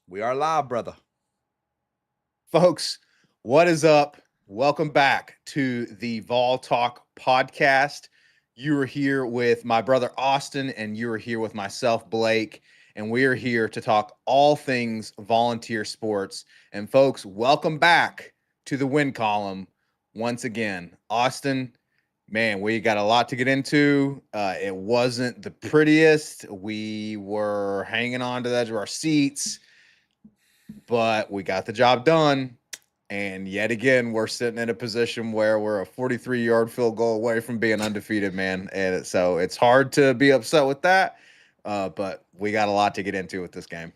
We are live, brother. Folks, what is up? Welcome back to the Vol Talk podcast. You are here with my brother Austin, and you are here with myself, Blake, and we are here to talk all things volunteer sports. And folks, welcome back to the win column once again. Austin, man, we got a lot to get into. It wasn't the prettiest. We were hanging on to the edge of our seats, but we got the job done. And yet again, we're sitting in a position where we're a 43-yard field goal away from being undefeated, man. And so it's hard to be upset with that. But we got a lot to get into with this game.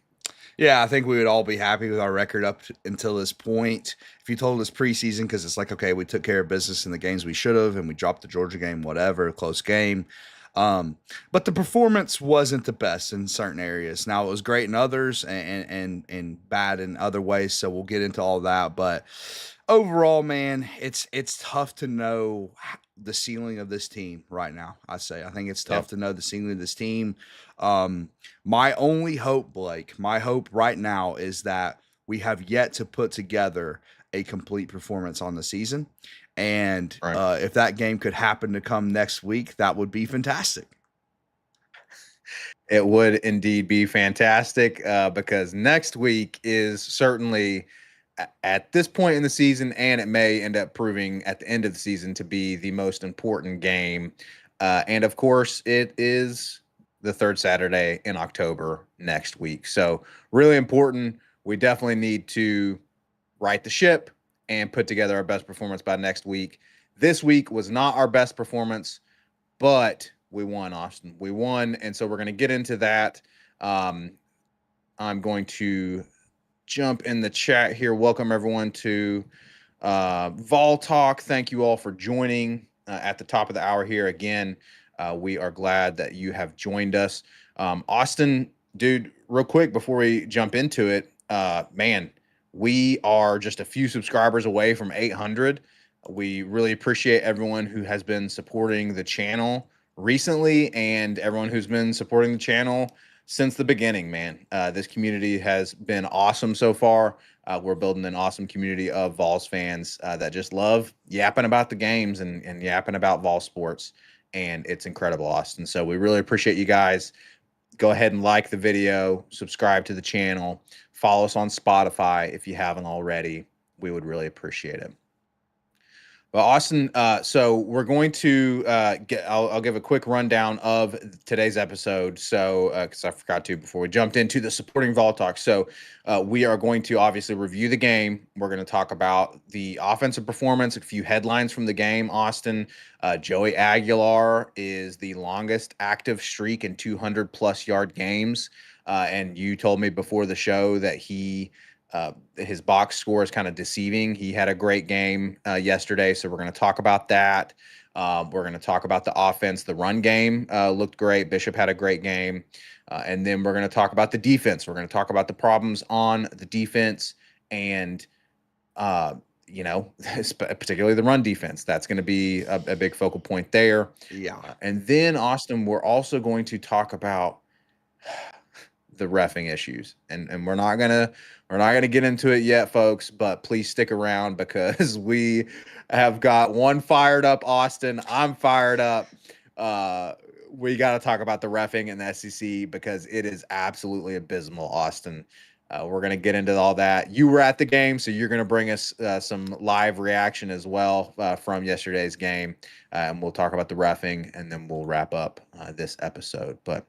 Yeah, I think we would all be happy with our record up until this point. If you told us preseason, because it's like, okay, we took care of business in the games we should have, and we dropped the Georgia game, whatever, close game. But the performance wasn't the best in certain areas. Now it was great in others and bad in other ways. So we'll get into all that. But overall, man, it's tough to know the ceiling of this team right now. I think it's tough Yep. to know the ceiling of this team. Um, my only hope, Blake, my hope right now is that we have yet to put together a complete performance on the season. And Right. if that game could happen to come next week, that would be fantastic. It would indeed be fantastic because next week is certainly at this point in the season, and it may end up proving at the end of the season to be the most important game. And of course, it is the third Saturday in October next week. So, really important. We definitely need to right the ship and put together our best performance by next week. This week was not our best performance, but we won, Austin. We won. And so we're going to get into that. Um, I'm going to jump in the chat here. Welcome everyone to Vol Talk. Thank you all for joining at the top of the hour here. Again, we are glad that you have joined us. Austin, dude, real quick before we jump into it, man, we are just a few subscribers away from 800. We really appreciate everyone who has been supporting the channel recently and everyone who's been supporting the channel since the beginning, man. This community has been awesome so far. We're building an awesome community of Vols fans that just love yapping about the games and yapping about Vol sports. And it's incredible, Austin. So we really appreciate you guys. Go ahead and like the video, subscribe to the channel, follow us on Spotify if you haven't already. We would really appreciate it. Well, Austin, so we're going to I'll give a quick rundown of today's episode. So, because I forgot to before we jumped into the supporting Vol Talk. So, we are going to obviously review the game. We're going to talk about the offensive performance, a few headlines from the game. Austin, Joey Aguilar is the longest active streak in 200 plus yard games. And you told me before the show that his box score is kind of deceiving. He had a great game yesterday, so we're going to talk about that. We're going to talk about the offense. The run game looked great. Bishop had a great game. And then we're going to talk about the defense. We're going to talk about the problems on the defense and, uh, particularly the run defense. That's going to be a big focal point there. Yeah. And then, Austin, we're also going to talk about the reffing issues. And we're not gonna get into it yet, folks, but please stick around because we have got one fired up Austin. I'm fired up. Uh we got to talk about the reffing in the SEC because it is absolutely abysmal, Austin. We're going to get into all that. You were at the game, so you're going to bring us some live reaction as well from yesterday's game. And we'll talk about the reffing and then we'll wrap up this episode. But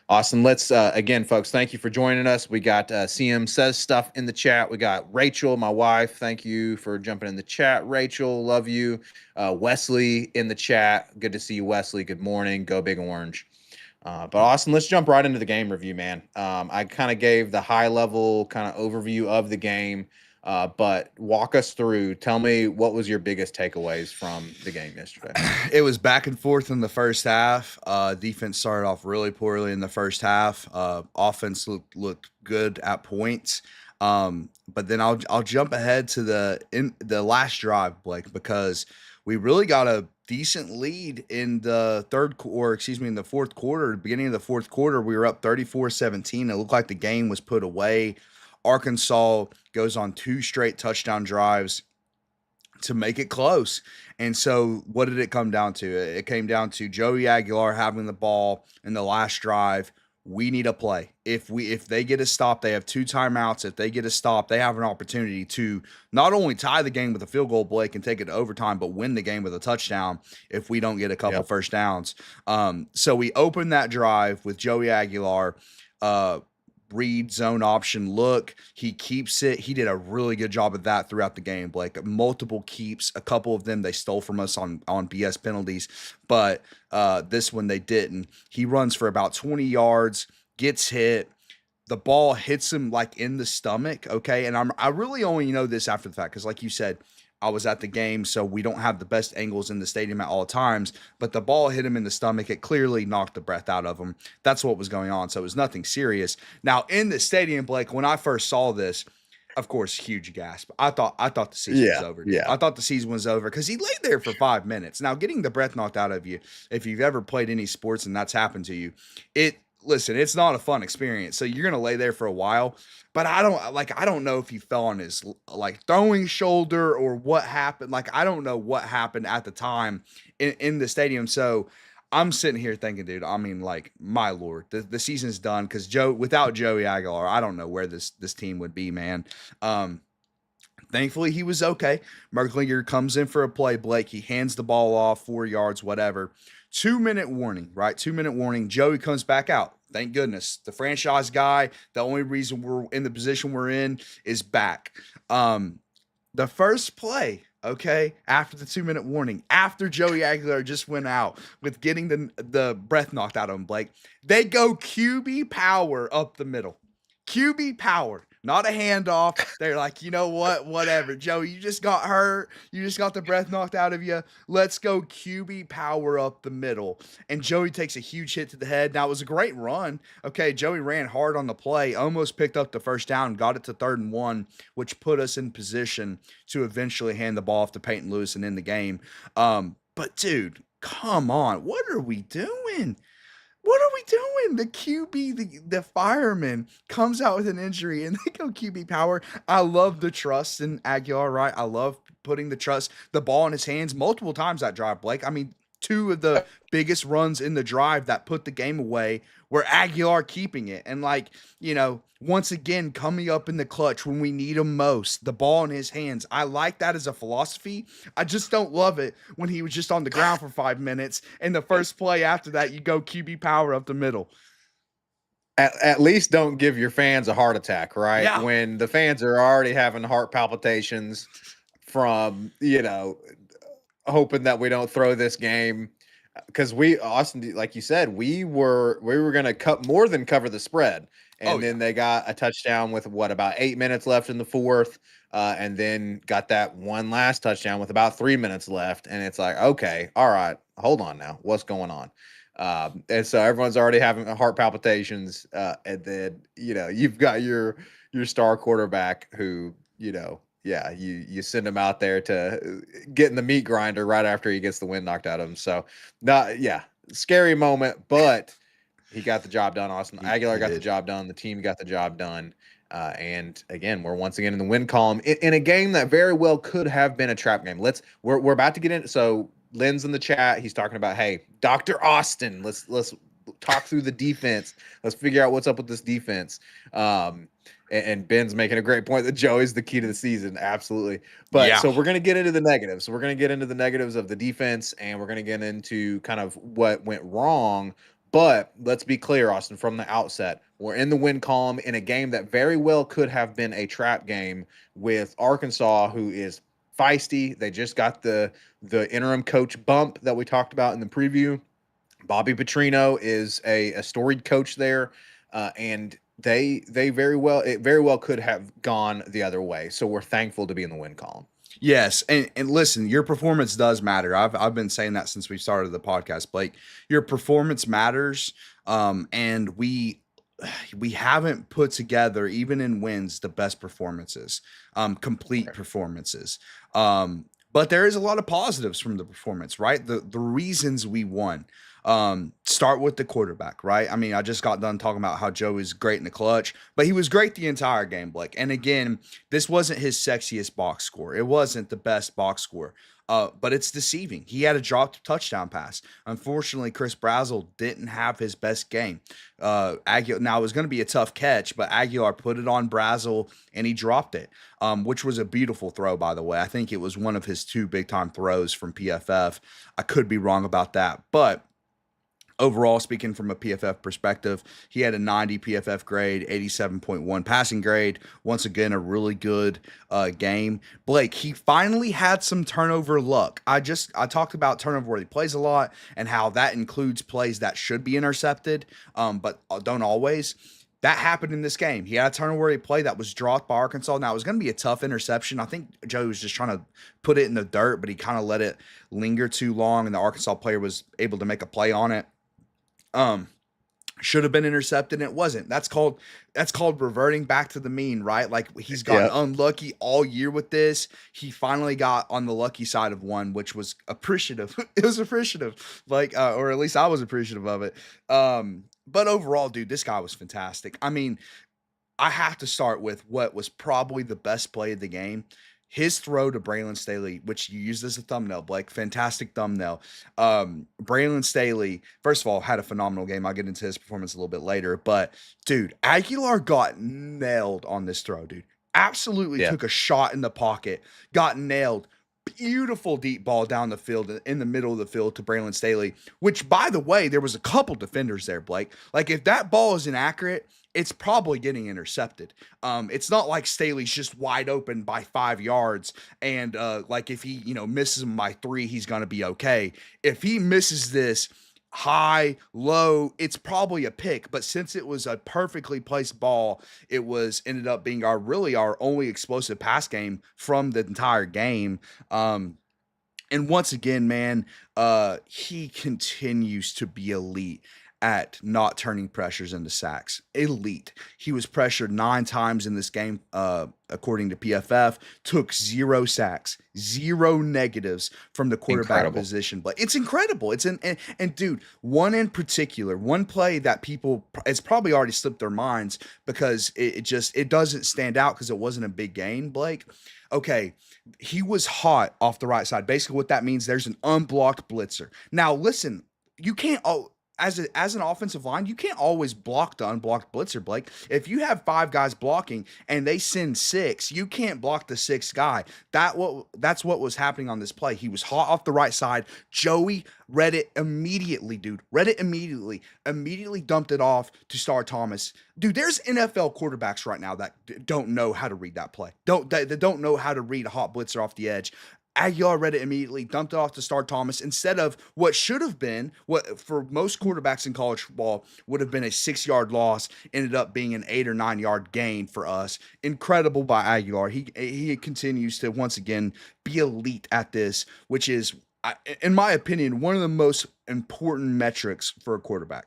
Austin, let's again, folks, thank you for joining us. We got CM Says Stuff in the chat. We got Rachel, my wife. Thank you for jumping in the chat. Rachel, love you. Wesley in the chat. Good to see you, Wesley. Good morning. Go Big Orange. But Austin, let's jump right into the game review, man. I kind of gave the high level kind of overview of the game, but walk us through. Tell me what was your biggest takeaways from the game yesterday. It was back and forth in the first half. Defense started off really poorly in the first half. Offense looked good at points. But then I'll jump ahead to the last drive, Blake, because we really got a decent lead in the in the fourth quarter. Beginning of the fourth quarter, we were up 34-17. It looked like the game was put away Arkansas goes on 2 straight touchdown drives to make it close. And so what did it come down to? It came down to Joey Aguilar having the ball in the last drive. We need a play. If they get a stop, they have 2 timeouts. If they get a stop, they have an opportunity to not only tie the game with a field goal, Blake, and take it to overtime, but win the game with a touchdown if we don't get a couple Yep. first downs. So we opened that drive with Joey Aguilar. Read zone option look. He keeps it. He did a really good job of that throughout the game, Blake. Multiple keeps. A couple of them they stole from us on BS penalties, but this one they didn't. He runs for about 20 yards, gets hit. The ball hits him like in the stomach. Okay, and I really only know this after the fact because, like you said, I was at the game, so we don't have the best angles in the stadium at all times. But the ball hit him in the stomach. It clearly knocked the breath out of him. That's what was going on. So it was nothing serious. Now in the stadium, Blake, when I first saw this, of course, huge gasp. I thought the season was Yeah. over. Dude. Yeah. I thought the season was over because he laid there for 5 minutes. Now getting the breath knocked out of you, if you've ever played any sports and that's happened to you, listen, it's not a fun experience. So you're gonna lay there for a while. But I don't know if he fell on his like throwing shoulder or what happened. Like I don't know what happened at the time in the stadium. So I'm sitting here thinking, dude, I mean, like, my Lord, the season's done because without Joey Aguilar, I don't know where this team would be, man. Um, Thankfully, he was okay. Merklinger comes in for a play. Blake, he hands the ball off 4 yards, whatever. 2 minute warning, right? 2 minute warning. Joey comes back out. Thank goodness. The franchise guy, the only reason we're in the position we're in is back. The first play, okay, after the 2 minute warning, after Joey Aguilar just went out with getting the breath knocked out of him, Blake, they go QB power up the middle. QB power, not a handoff. They're like, you know what? Whatever. Joey, you just got hurt. You just got the breath knocked out of you. Let's go QB power up the middle. And Joey takes a huge hit to the head. Now, it was a great run. Okay, Joey ran hard on the play, almost picked up the first down, got it to 3rd and 1, which put us in position to eventually hand the ball off to Peyton Lewis and end the game. But, dude, come on. What are we doing? What are we doing? The QB, the fireman comes out with an injury and they go QB power. I love the trust in Aguilar, right? I love putting the ball in his hands multiple times that drive, Blake. I mean, 2 of the biggest runs in the drive that put the game away were Aguilar keeping it. And like, once again, coming up in the clutch when we need him most, the ball in his hands. I like that as a philosophy. I just don't love it when he was just on the ground for 5 minutes. And the first play after that, you go QB power up the middle. At least don't give your fans a heart attack, right? Yeah. When the fans are already having heart palpitations from, hoping that we don't throw this game. Because Austin, like you said, we were going to cover the spread. And then they got a touchdown with about 8 minutes left in the fourth, and then got that one last touchdown with about 3 minutes left. And it's like, okay, all right, hold on now, what's going on? And so everyone's already having heart palpitations, and then you've got your star quarterback who you send him out there to get in the meat grinder right after he gets the wind knocked out of him. So scary moment, but he got the job done. Austin Aguilar got the job done. The team got the job done. And again, we're once again in the win column in a game that very well could have been a trap game. We're about to get in. So Lynn's in the chat. He's talking about, hey, Dr. Austin, let's talk through the defense. Let's figure out what's up with this defense. And Ben's making a great point that Joey's the key to the season. Absolutely. But so we're going to get into the negatives. So we're going to get into the negatives of the defense, and we're going to get into kind of what went wrong. But let's be clear, Austin, from the outset, we're in the win column in a game that very well could have been a trap game with Arkansas, who is feisty. They just got the interim coach bump that we talked about in the preview. Bobby Petrino is a storied coach there, and it very well could have gone the other way. So we're thankful to be in the win column. Yes, and listen, your performance does matter. I've been saying that since we started the podcast, Blake. Your performance matters, and we haven't put together, even in wins, the best performances, complete performances. But there is a lot of positives from the performance, right? The reasons we won. Start with the quarterback, right? I mean, I just got done talking about how Joe is great in the clutch, but he was great the entire game, Blake. And again, this wasn't his sexiest box score. It wasn't the best box score. But it's deceiving. He had a dropped touchdown pass. Unfortunately, Chris Brazzell didn't have his best game. Aguilar, now it was going to be a tough catch, but Aguilar put it on Brazzell and he dropped it, which was a beautiful throw, by the way. I think it was one of his two big time throws from PFF. I could be wrong about that, but overall, speaking from a PFF perspective, he had a 90 PFF grade, 87.1 passing grade. Once again, a really good game. Blake, he finally had some turnover luck. I talked about turnover worthy plays a lot and how that includes plays that should be intercepted, but don't always. That happened in this game. He had a turnover worthy play that was dropped by Arkansas. Now, it was going to be a tough interception. I think Joe was just trying to put it in the dirt, but he kind of let it linger too long, and the Arkansas player was able to make a play on it. Um, should have been intercepted and it wasn't. That's called reverting back to the mean, right? Like he's gotten Yep. unlucky all year with this. He finally got on the lucky side of one, which was appreciative. It was appreciative, like or at least I was appreciative of it. But overall, dude, this guy was fantastic. I mean, I have to start with what was probably the best play of the game. His throw to Braylon Staley, which you used as a thumbnail, Blake, fantastic thumbnail. Braylon Staley, first of all, had a phenomenal game. I'll get into his performance a little bit later. But, dude, Aguilar got nailed on this throw, dude. Absolutely Yeah. took a shot in the pocket, got nailed. Beautiful deep ball down the field, in the middle of the field to Braylon Staley, which, by the way, there was a couple defenders there, Blake. Like, if that ball is inaccurate, it's probably getting intercepted. It's not like Staley's just wide open by 5 yards, and like if he misses him by 3, he's gonna be okay. If he misses this high, low, it's probably a pick. But since it was a perfectly placed ball, it was ended up being our only explosive pass game from the entire game. And once again, man, he continues to be elite at not turning pressures into sacks. Elite. He was pressured 9 times in this game, according to PFF. Took 0 sacks, 0 negatives from the quarterback Incredible. position. But it's incredible. And dude, one in particular, one play that people it's probably already slipped their minds because it doesn't stand out because it wasn't a big game. Blake. Okay, he was hot off the right side. Basically, what that means, there's an unblocked blitzer. Now, listen, you can't. As an offensive line, you can't always block the unblocked blitzer, Blake. If you have 5 guys blocking and they send 6, you can't block the 6th guy. That's what was happening on this play. He was hot off the right side. Joey read it immediately, dude. Read it immediately. Immediately dumped it off to Star Thomas. Dude, there's NFL quarterbacks right now that don't know how to read that play. They don't know how to read a hot blitzer off the edge. Aguilar read it immediately, dumped it off to Star Thomas instead of what should have been, what for most quarterbacks in college football would have been a 6-yard loss, ended up being an 8 or 9 yard gain for us. Incredible by Aguilar. He continues to once again be elite at this, which is, in my opinion, one of the most important metrics for a quarterback.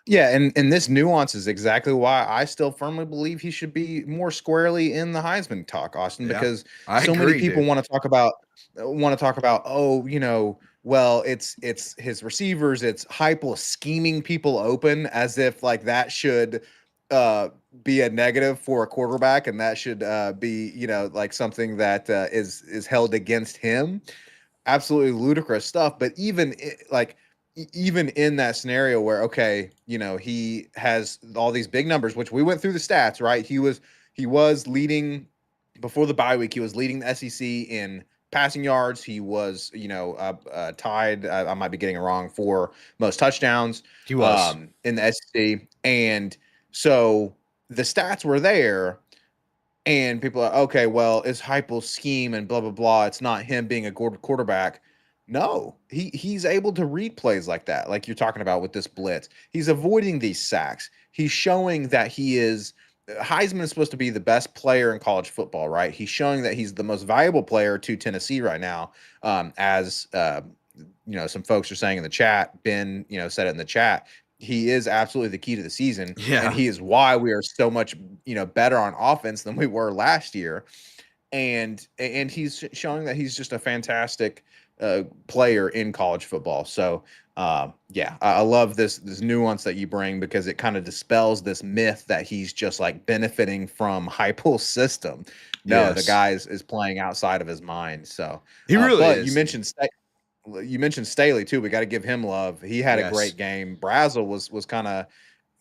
Yeah, and this nuance is exactly why I still firmly believe he should be more squarely in the Heisman talk, Austin, Yeah, because I so many agree, people dude. want to talk about, oh, well, it's his receivers, it's Heupel scheming people open as if like that should uh be a negative for a quarterback and that should be, like something that is held against him. Absolutely ludicrous stuff. But even in that scenario where, okay, he has all these big numbers, which we went through the stats, right? He was leading before the bye week. He was leading the SEC in passing yards. He was, tied. I might be getting it wrong for most touchdowns He was. in the SEC, and so the stats were there. And people are, okay, well, it's Heupel's scheme and blah blah blah. It's not him being a good quarterback. No, he's able to read plays like that, like you're talking about with this blitz. He's avoiding these sacks. He's showing that he is. Heisman is supposed to be the best player in college football, right? He's showing that he's the most valuable player to Tennessee right now, as some folks are saying in the chat. Ben, said it in the chat. He is absolutely the key to the season, and Yeah. he is why we are so much better on offense than we were last year. And he's showing that he's just a fantastic player in college football. So yeah, I love this nuance that you bring because it kind of dispels this myth that he's just like benefiting from Heupel's system. No, the Yes, guy is playing outside of his mind. So, he really but is. you mentioned Staley too. We got to give him love. He had a Yes. great game. Brazel was kind of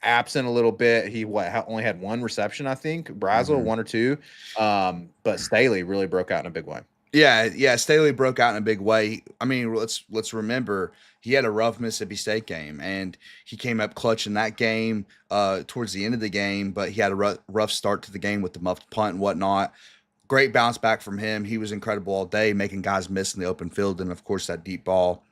absent a little bit. He only had one reception, I think. Brazel Hmm. one or two. But Staley really broke out in a big way. Yeah. Staley broke out in a big way. I mean, let's remember he had a rough Mississippi State game, and he came up clutch in that game towards the end of the game. But he had a rough start to the game with the muffed punt and whatnot. Great bounce back from him. He was incredible all day, making guys miss in the open field, and of course that deep ball,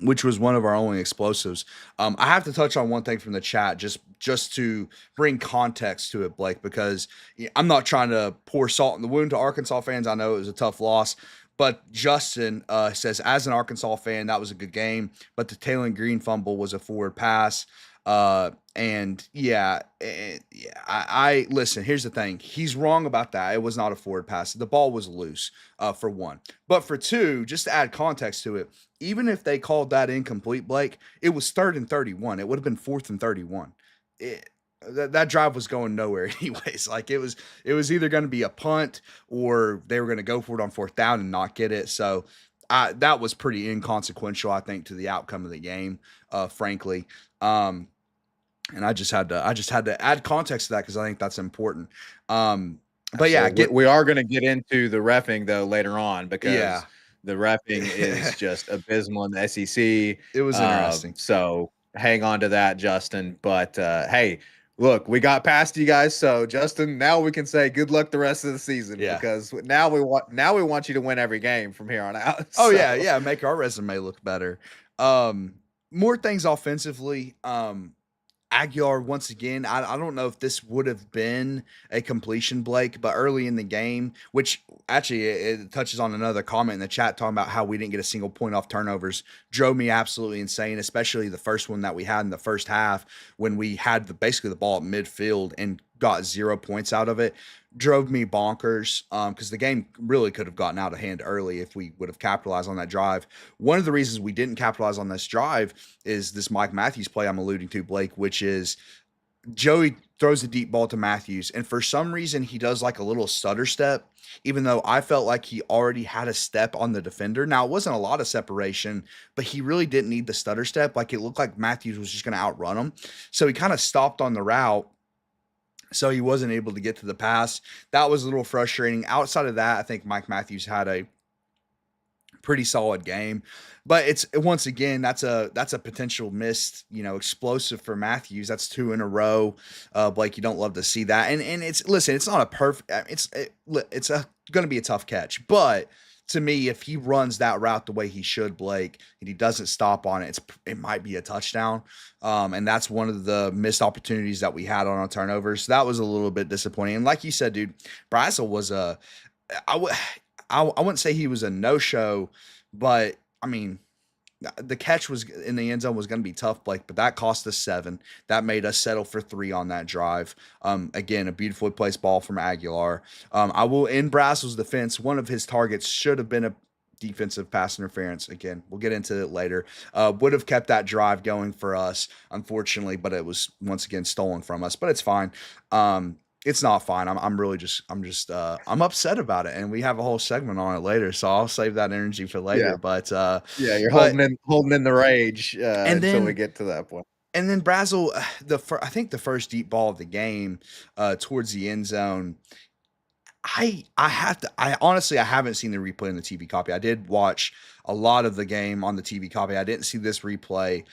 which was one of our only explosives. I have to touch on one thing from the chat, just to bring context to it, Blake, because I'm not trying to pour salt in the wound to Arkansas fans. I know it was a tough loss, but Justin says, as an Arkansas fan, that was a good game, but the Taylor Green fumble was a forward pass. And yeah, I listen. Here's the thing: he's wrong about that. It was not a forward pass. The ball was loose, for one, but for two, just to add context to it, even if they called that incomplete, Blake, it was 3rd and 31. It would have been 4th and 31. It, that drive was going nowhere anyways. Like it was either going to be a punt or they were going to go for it on 4th down and not get it. So that was pretty inconsequential, I think, to the outcome of the game, frankly. Um, and I just had to add context to that because I think that's important. But yeah, Absolutely. We are going to get into the reffing though later on yeah, because the reffing is just abysmal in the SEC. it was interesting. So hang on to that, Justin. But hey, look, we got past you guys. So Justin, now we can say good luck the rest of the season Yeah. because now we want you to win every game from here on out. Oh yeah, So yeah, make our resume look better. Um, More things offensively. Aguilar once again. I don't know if this would have been a completion, Blake, but early in the game, which actually it touches on another comment in the chat talking about how we didn't get a single point off turnovers, drove me absolutely insane. Especially the first one that we had in the first half when we had basically the ball at midfield and got 0 points out of it. Drove me bonkers because the game really could have gotten out of hand early if we would have capitalized on that drive. One of the reasons we didn't capitalize on this drive is this Mike Matthews play I'm alluding to, Blake, which is Joey throws a deep ball to Matthews, and for some reason he does like a little stutter step, even though I felt like he already had a step on the defender. Now it wasn't a lot of separation, but he really didn't need the stutter step. Like it looked like Matthews was just going to outrun him, so he kind of stopped on the route. So he wasn't able to get to the pass. That was a little frustrating. Outside of that, I think Mike Matthews had a pretty solid game. But it's once again that's a potential missed, explosive for Matthews. That's two in a row. Blake, you don't love to see that. And it's listen, it's not a perfect. It's going to be a tough catch, but to me, if he runs that route the way he should, Blake, and he doesn't stop on it, it might be a touchdown. And that's one of the missed opportunities that we had on our turnovers. So that was a little bit disappointing. And like you said, dude, Brazel was I would I wouldn't say he was a no show, but I mean the catch was in the end zone was going to be tough, Blake, but that cost us 7. That made us settle for 3 on that drive. Again, a beautifully placed ball from Aguilar. I will, in Brassel's defense, one of his targets should have been a defensive pass interference. Again, we'll get into it later. Would have kept that drive going for us, unfortunately, but it was once again stolen from us. But it's fine. It's not fine. I'm upset about it, and we have a whole segment on it later, so I'll save that energy for yeah, later. But yeah, you're but holding in the rage and until we then get to that point. and then Brazel, I think the first deep ball of the game, towards the end zone. I honestly I haven't seen the replay in the TV copy. I did watch a lot of the game on the TV copy. I didn't see this replay.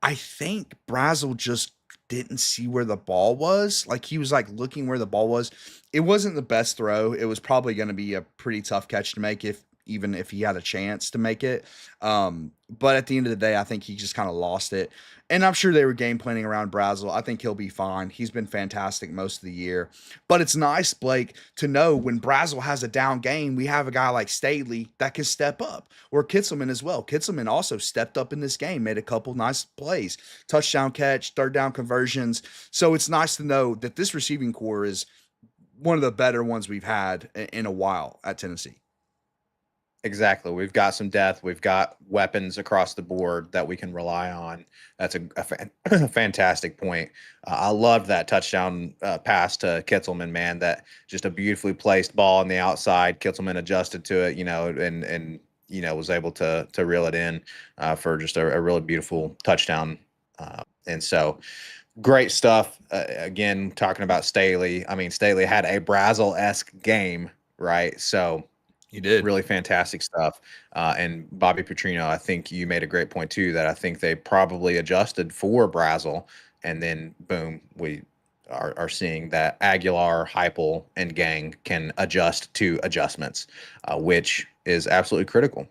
I think Brazel just didn't see where the ball was. Like he was like looking where the ball was. It wasn't the best throw. It was probably going to be a pretty tough catch to make even if he had a chance to make it. But at the end of the day, I think he just kind of lost it. And I'm sure they were game planning around Brazel. I think he'll be fine. He's been fantastic most of the year. But it's nice, Blake, to know when Brazel has a down game, we have a guy like Staley that can step up, or Kitzelman as well. Kitzelman also stepped up in this game, made a couple nice plays, touchdown catch, third down conversions. So it's nice to know that this receiving core is one of the better ones we've had in a while at Tennessee. Exactly. We've got some depth. We've got weapons across the board that we can rely on. That's a fantastic point. I loved that touchdown pass to Kitzelman, man. That just a beautifully placed ball on the outside. Kitzelman adjusted to it, and was able to reel it in for just a really beautiful touchdown. And so great stuff. Again, talking about Staley. I mean, Staley had a Brazel-esque game, right? So He did. really fantastic stuff. And Bobby Petrino, I think you made a great point too, that I think they probably adjusted for Brazel, and then boom, we are seeing that Aguilar, Heupel, and gang can adjust to adjustments, which is absolutely critical.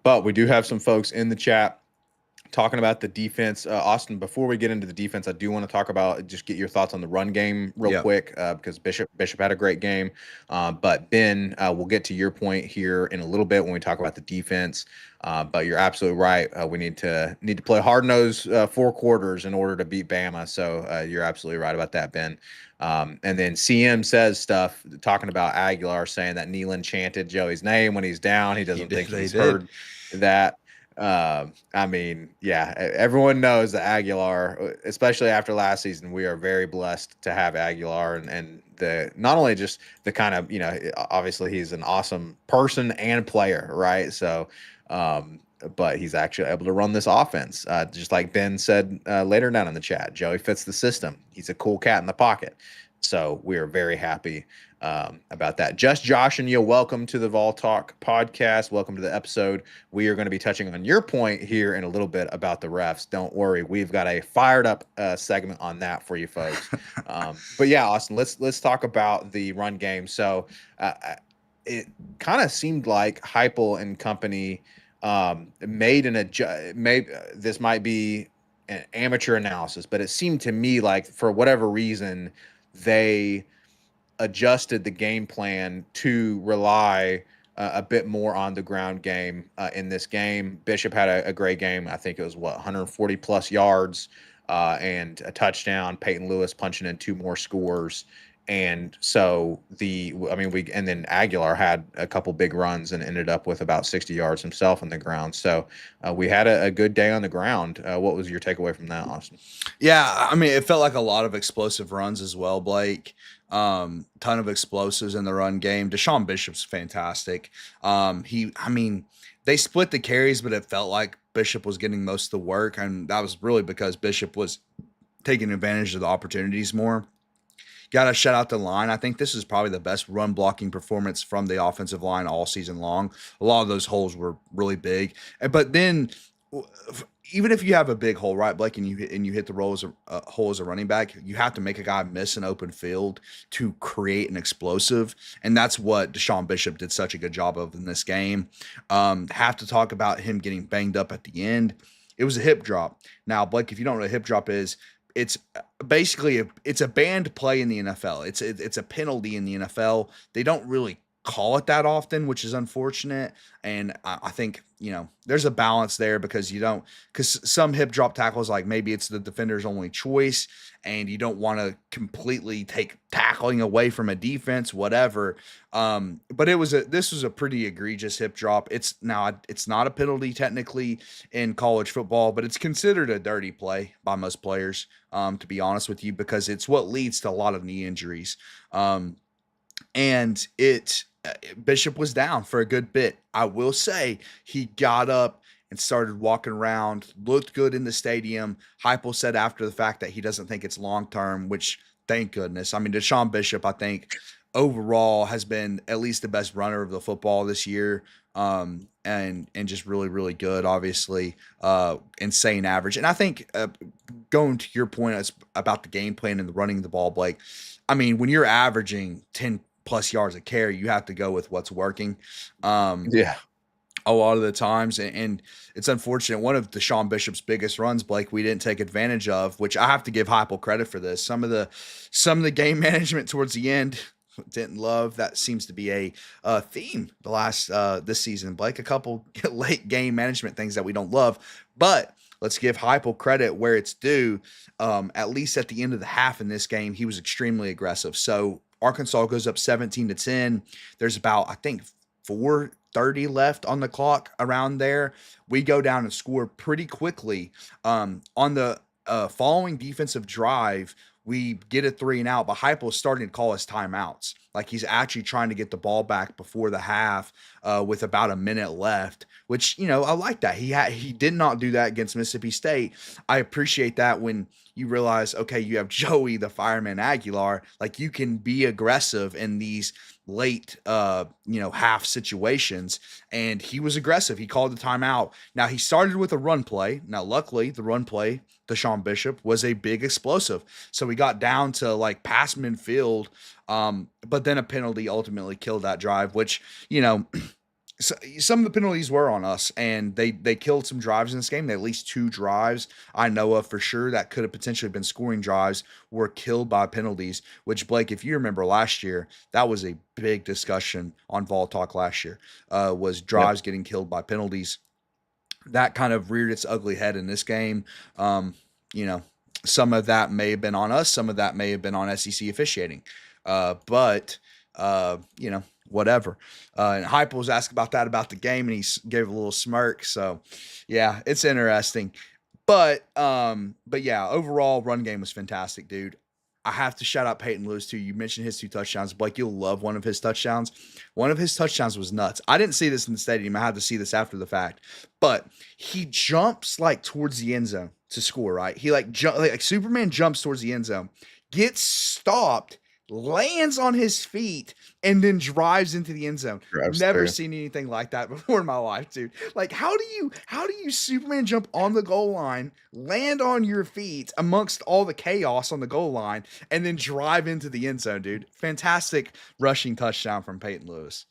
But we do have some folks in the chat talking about the defense. Austin, before we get into the defense, I do want to talk about, just get your thoughts on the run game real Yeah. quick, because Bishop had a great game. But Ben, we'll get to your point here in a little bit when we talk about the defense. But you're absolutely right. We need to play hard nosed 4 quarters in order to beat Bama. So you're absolutely right about that, Ben. And then CM says stuff talking about Aguilar, saying that Nealon chanted Joey's name when he's down. He doesn't think he's heard that. I mean, yeah, everyone knows that Aguilar, especially after last season, we are very blessed to have Aguilar, and the not only just the kind of, obviously he's an awesome person and player, right? So, but he's actually able to run this offense. Just like Ben said later down in the chat, Joey fits the system. He's a cool cat in the pocket. So we are very happy about that. Just Josh and you, welcome to the Vol Talk podcast. Welcome to the episode. We are going to be touching on your point here in a little bit about the refs. Don't worry, we've got a fired up segment on that for you folks. But yeah, Austin, let's talk about the run game. So it kind of seemed like Heupel and company made this might be an amateur analysis, but it seemed to me like for whatever reason they adjusted the game plan to rely a bit more on the ground game in this game. Bishop had a great game. I think it was 140 plus yards and a touchdown. Peyton Lewis punching in 2 more scores. And so and then Aguilar had a couple big runs and ended up with about 60 yards himself on the ground. So we had a good day on the ground. What was your takeaway from that, Austin? Yeah, I mean, it felt like a lot of explosive runs as well, Blake. Ton of explosives in the run game. Deshaun Bishop's fantastic. They split the carries, but it felt like Bishop was getting most of the work, and that was really because Bishop was taking advantage of the opportunities more. Got to shout out the line. I think this is probably the best run blocking performance from the offensive line all season long. A lot of those holes were really big, but then even if you have a big hole, right, Blake, and you hit the hole as a running back, you have to make a guy miss an open field to create an explosive, and that's what Deshaun Bishop did such a good job of in this game. Have to talk about him getting banged up at the end. It was a hip drop. Now, Blake, if you don't know what a hip drop is, it's basically it's a banned play in the NFL. It's a penalty in the NFL. They don't really call it that often, which is unfortunate. And I think, there's a balance there because some hip drop tackles, like maybe it's the defender's only choice and you don't want to completely take tackling away from a defense, whatever. But this was a pretty egregious hip drop. It's not a penalty technically in college football, but it's considered a dirty play by most players, to be honest with you, because it's what leads to a lot of knee injuries. And Bishop was down for a good bit. I will say he got up and started walking around, looked good in the stadium. Heupel said after the fact that he doesn't think it's long-term, which thank goodness. I mean, Deshaun Bishop, I think overall has been at least the best runner of the football this year. And just really, really good, obviously, insane average. And I think going to your point about the game plan and the running the ball, Blake, I mean, when you're averaging 10 plus yards a carry, you have to go with what's working. Yeah. A lot of the times, and it's unfortunate. One of Deshaun Bishop's biggest runs, Blake, we didn't take advantage of, which I have to give Heupel credit for this. Some of the game management towards the end didn't love. That seems to be a theme the last this season, Blake. A couple late game management things that we don't love, but let's give Heupel credit where it's due. At least at the end of the half in this game, he was extremely aggressive. So Arkansas goes up 17-10. There's about, I think, 30 left on the clock around there. We go down and score pretty quickly. On the following defensive drive, we get a 3 and out, but Heupel's starting to call us timeouts. Like he's actually trying to get the ball back before the half with about a minute left, which, I like that. He did not do that against Mississippi State. I appreciate that when you realize, okay, you have Joey the Fireman Aguilar, like you can be aggressive in these late half situations, and he was aggressive. He called the timeout. Now he started with a run play. Now luckily the run play, Deshaun Bishop, was a big explosive, so we got down to like past midfield, but then a penalty ultimately killed that drive, which so some of the penalties were on us, and they killed some drives in this game. At least 2 drives I know of for sure that could have potentially been scoring drives were killed by penalties. Which, Blake, if you remember last year, that was a big discussion on Vol Talk last year. Was Yep. drives getting killed by penalties. That kind of reared its ugly head in this game. You know, some of that may have been on us. Some of that may have been on SEC officiating. But whatever. And Hype was asked about that about the game, and he gave a little smirk. So, yeah, it's interesting. But yeah, overall run game was fantastic, dude. I have to shout out Peyton Lewis too. You mentioned his 2 touchdowns. Blake, you'll love one of his touchdowns. One of his touchdowns was nuts. I didn't see this in the stadium. I had to see this after the fact. But he jumps like towards the end zone to score, right? He like Superman jumps towards the end zone, gets stopped, lands on his feet, and then drives into the end zone. Drives Never through. seen anything like that before in my life, dude. Like, how do you Superman jump on the goal line, land on your feet amongst all the chaos on the goal line, and then drive into the end zone, dude? Fantastic rushing touchdown from Peyton Lewis.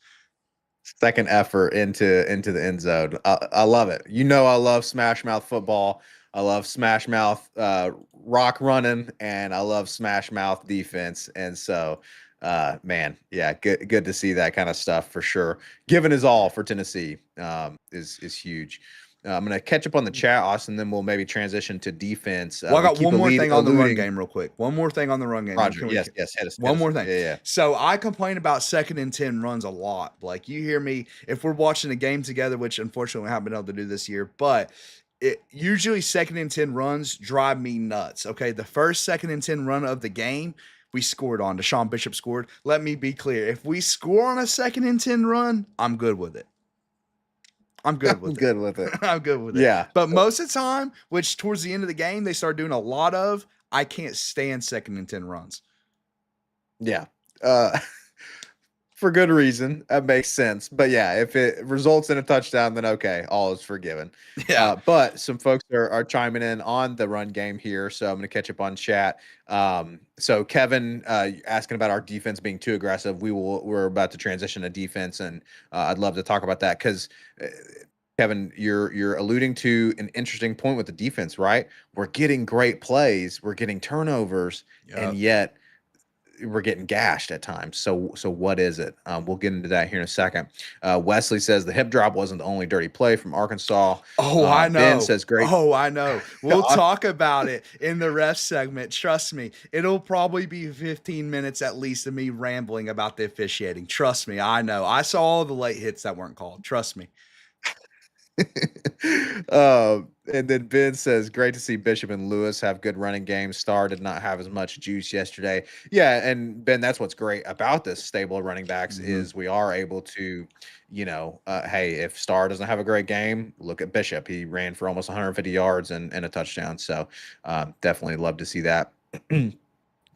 Second effort into the end zone. I love it. I love Smash Mouth football. I love Smash Mouth rock running, and I love Smash Mouth defense. And so, man, yeah, good to see that kind of stuff for sure. Giving his all for Tennessee is huge. I'm gonna catch up on the chat, Austin. Then we'll maybe transition to defense. Well, I We got keep one more thing on the run eluding game, real quick. One more thing on the run game. Roger. Yes, yes. Hit One us. more thing. Yeah, yeah. So I complain about 2nd and 10 runs a lot. Like you hear me if we're watching a game together, which unfortunately we haven't been able to do this year, but usually 2nd and 10 runs drive me nuts. Okay, the first 2nd and 10 run of the game, we scored on. Deshaun Bishop scored. Let me be clear: if we score on a 2nd and 10 run, I'm good with it. I'm good I'm with it. good with it. I'm good with it. Yeah. But most of the time, which towards the end of the game they start doing a lot of, I can't stand 2nd and 10 runs. Yeah. For good reason. That makes sense. But yeah, if it results in a touchdown, then okay, all is forgiven. Yeah. But some folks are chiming in on the run game here, so I'm going to catch up on chat. So Kevin asking about our defense being too aggressive. We're about to transition to defense, and I'd love to talk about that because Kevin, you're alluding to an interesting point with the defense, right? We're getting great plays, we're getting turnovers, and Yep. yet we're getting gashed at times. So what is it? We'll get into that here in a second. Wesley says the hip drop wasn't the only dirty play from Arkansas. Oh, I Ben know. says great. Oh, I know. We'll talk about it in the ref segment. Trust me. It'll probably be 15 minutes at least of me rambling about the officiating. Trust me. I know. I saw all the late hits that weren't called. Trust me. And then Ben says, great to see Bishop and Lewis have good running games. Star did not have as much juice yesterday. Yeah, and Ben, that's what's great about this stable of running backs is we are able to, hey, if Star doesn't have a great game, look at Bishop. He ran for almost 150 yards and a touchdown. So definitely love to see that.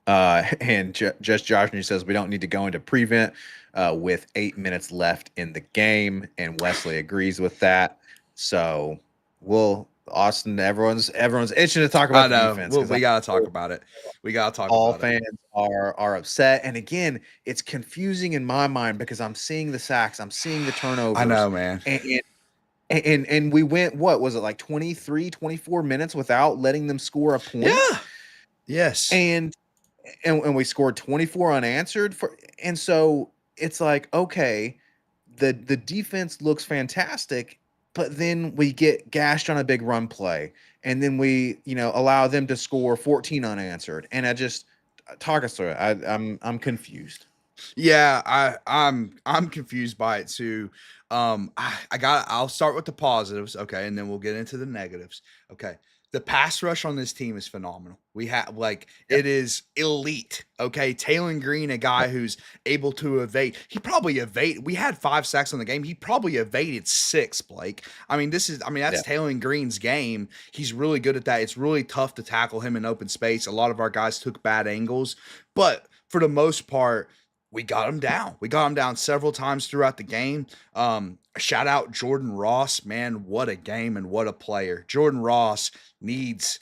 And just Josh says we don't need to go into prevent with 8 minutes left in the game, and Wesley agrees with that. So Austin, everyone's itching to talk I about the know. defense We got to talk about it. We got to talk all about it. fans are upset. And again, it's confusing in my mind because I'm seeing the sacks, I'm seeing the I turnovers, know, man. and we went, what was it, like 23, 24 minutes without letting them score a point? Yeah. Yes. And we scored 24 unanswered and so it's like, okay, the defense looks fantastic, but then we get gashed on a big run play, and then we allow them to score 14 unanswered, and I just talk us through it. I'm confused. Yeah, I'm confused by it too. I'll start with the positives, okay, and then we'll get into the negatives. Okay. The pass rush on this team is phenomenal. We have like Yep. it is elite. Okay. Taylon Green, a guy Yep. who's able to evade. He probably evade. We had 5 sacks on the game. He probably evaded six, Blake. That's Yeah. Taylon Green's game. He's really good at that. It's really tough to tackle him in open space. A lot of our guys took bad angles, but for the most part, we got him down. We got him down several times throughout the game. Shout out Jordan Ross, man, what a game and what a player. Jordan Ross needs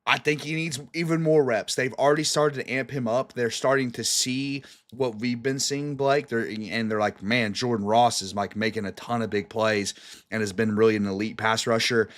I think he needs even more reps. They've already started to amp him up. They're starting to see what we've been seeing, Blake. They're like, man, Jordan Ross is like making a ton of big plays and has been really an elite pass rusher.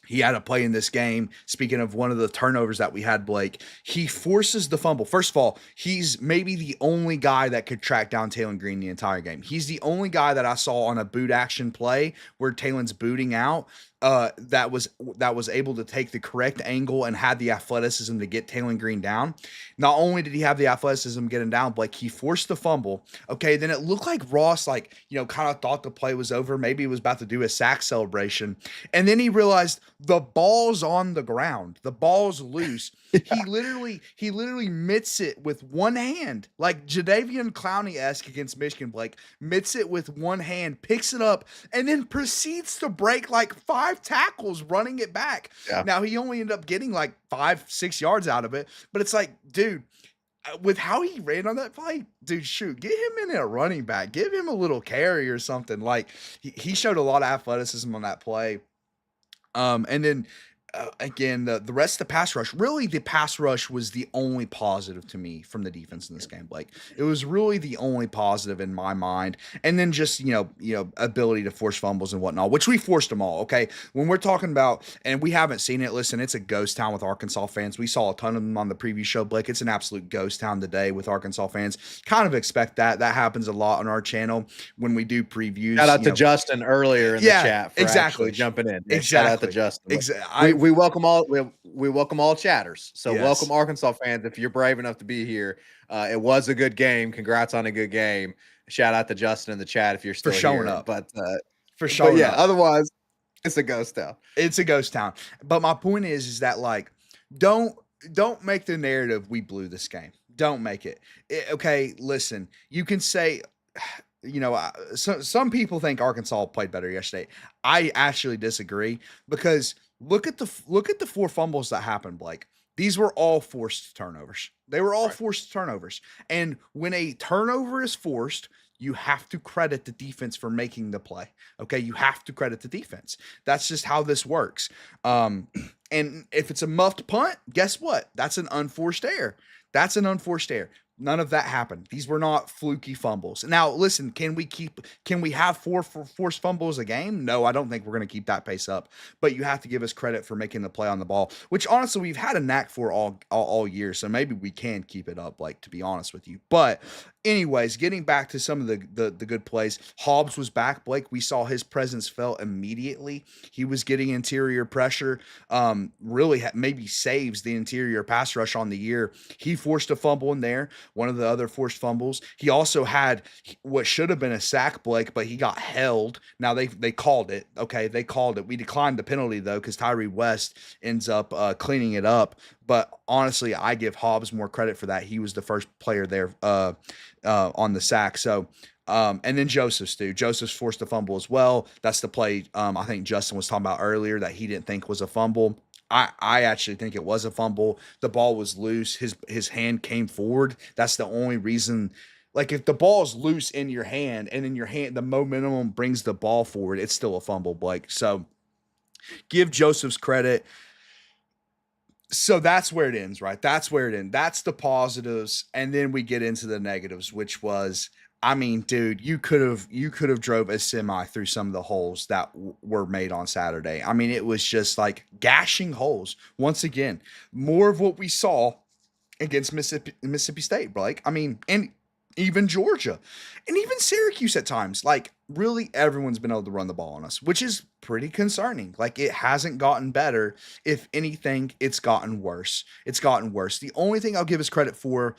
He had a play in this game. Speaking of one of the turnovers that we had, Blake, he forces the fumble. First of all, he's maybe the only guy that could track down Taylon Green the entire game. He's the only guy that I saw on a boot action play where Taylon's booting out. That was able to take the correct angle and had the athleticism to get Taylon Green down. Not only did he have the athleticism getting down, Blake, he forced the fumble. Okay, then it looked like Ross, kind of thought the play was over. Maybe he was about to do a sack celebration. And then he realized the ball's on the ground. The ball's loose. He literally mitts it with one hand, like Jadeveon Clowney-esque against Michigan, Blake. Mitts it with one hand, picks it up, and then proceeds to break like 5 tackles running it back. Yeah. Now he only ended up getting like 5-6 yards out of it, but it's like, dude, with how he ran on that play, dude, shoot, get him in a running back, give him a little carry or something. Like he showed a lot of athleticism on that play. And then again, the rest of the pass rush, really, the pass rush was the only positive to me from the defense in this game, Blake. It was really the only positive in my mind. And then just, ability to force fumbles and whatnot, which we forced them all. Okay. When we're talking about, and we haven't seen it, listen, it's a ghost town with Arkansas fans. We saw a ton of them on the preview show, Blake. It's an absolute ghost town today with Arkansas fans. Kind of expect that. That happens a lot on our channel when we do previews. Shout out to Justin earlier in the chat for exactly actually jumping in. Yeah, exactly. shout out to Justin. Exactly. We welcome all chatters. So Yes. welcome Arkansas fans if you're brave enough to be here. It was a good game. Congrats on a good game. Shout out to Justin in the chat if you're still For showing here. up. But For showing yeah, up. otherwise it's a ghost town. It's a ghost town. But my point is that like don't make the narrative we blew this game. Don't make it. Okay, listen. You can say some people think Arkansas played better yesterday. I actually disagree because look at the 4 fumbles that happened, Blake. These were all forced turnovers. They were all forced turnovers. And when a turnover is forced, you have to credit the defense for making the play. Okay, you have to credit the defense. That's just how this works. And if it's a muffed punt, guess what? That's an unforced error. That's an unforced error. None of that happened. These were not fluky fumbles. Now, listen, can we have 4 forced fumbles a game? No, I don't think we're going to keep that pace up. But you have to give us credit for making the play on the ball, which honestly we've had a knack for all year. So maybe we can keep it up, like, to be honest with you. But anyways, getting back to some of the good plays, Hobbs was back, Blake. We saw his presence felt immediately. He was getting interior pressure. Really maybe saves the interior pass rush on the year. He forced a fumble in there. One of the other forced fumbles. He also had what should have been a sack, Blake, but he got held. Now they called it. Okay, they called it. We declined the penalty though because Tyree West ends up cleaning it up. But honestly, I give Hobbs more credit for that. He was the first player there on the sack. So. And then Joseph's forced a fumble as well. That's the play I think Justin was talking about earlier that he didn't think was a fumble. I actually think it was a fumble. The ball was loose. His hand came forward. That's the only reason. Like if the ball's loose in your hand and in your hand, the momentum brings the ball forward, it's still a fumble, Blake. So give Joseph's credit. So that's where it ends, right? That's where it ends. That's the positives. And then we get into the negatives, which was, I mean, dude, you could have drove a semi through some of the holes that were made on Saturday. I mean, it was just like gashing holes. Once again, more of what we saw against Mississippi State, Blake. I mean, and even Georgia and even Syracuse at times. Like, really, everyone's been able to run the ball on us, which is pretty concerning. Like, it hasn't gotten better. If anything, it's gotten worse. It's gotten worse. The only thing I'll give us credit for,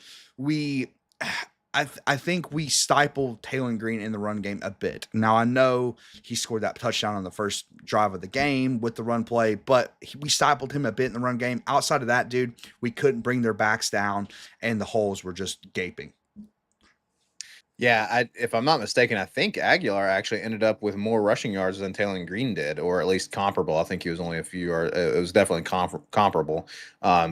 I think we stifled Taylor Green in the run game a bit. Now I know he scored that touchdown on the first drive of the game with the run play, but we stifled him a bit in the run game. Outside of that, dude, we couldn't bring their backs down, and the holes were just gaping. Yeah, if I'm not mistaken, I think Aguilar actually ended up with more rushing yards than Taylor Green did, or at least comparable. I think he was only a few yards. It was definitely comparable.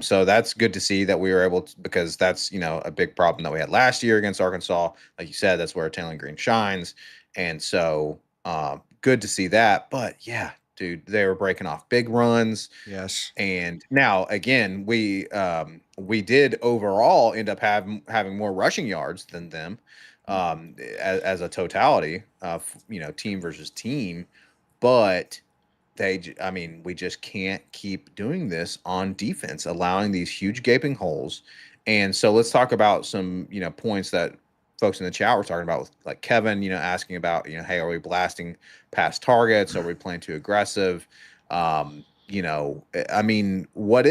So that's good to see that we were able to, because that's a big problem that we had last year against Arkansas. Like you said, that's where Taylor Green shines, and so good to see that. But yeah, dude, they were breaking off big runs. Yes. And now again, we did overall end up having more rushing yards than them, as a totality, team versus team. But I mean, we just can't keep doing this on defense, allowing these huge gaping holes. And so let's talk about some, points that folks in the chat were talking about, with like Kevin, asking about, hey, are we blasting past targets? Are we playing too aggressive? I mean, what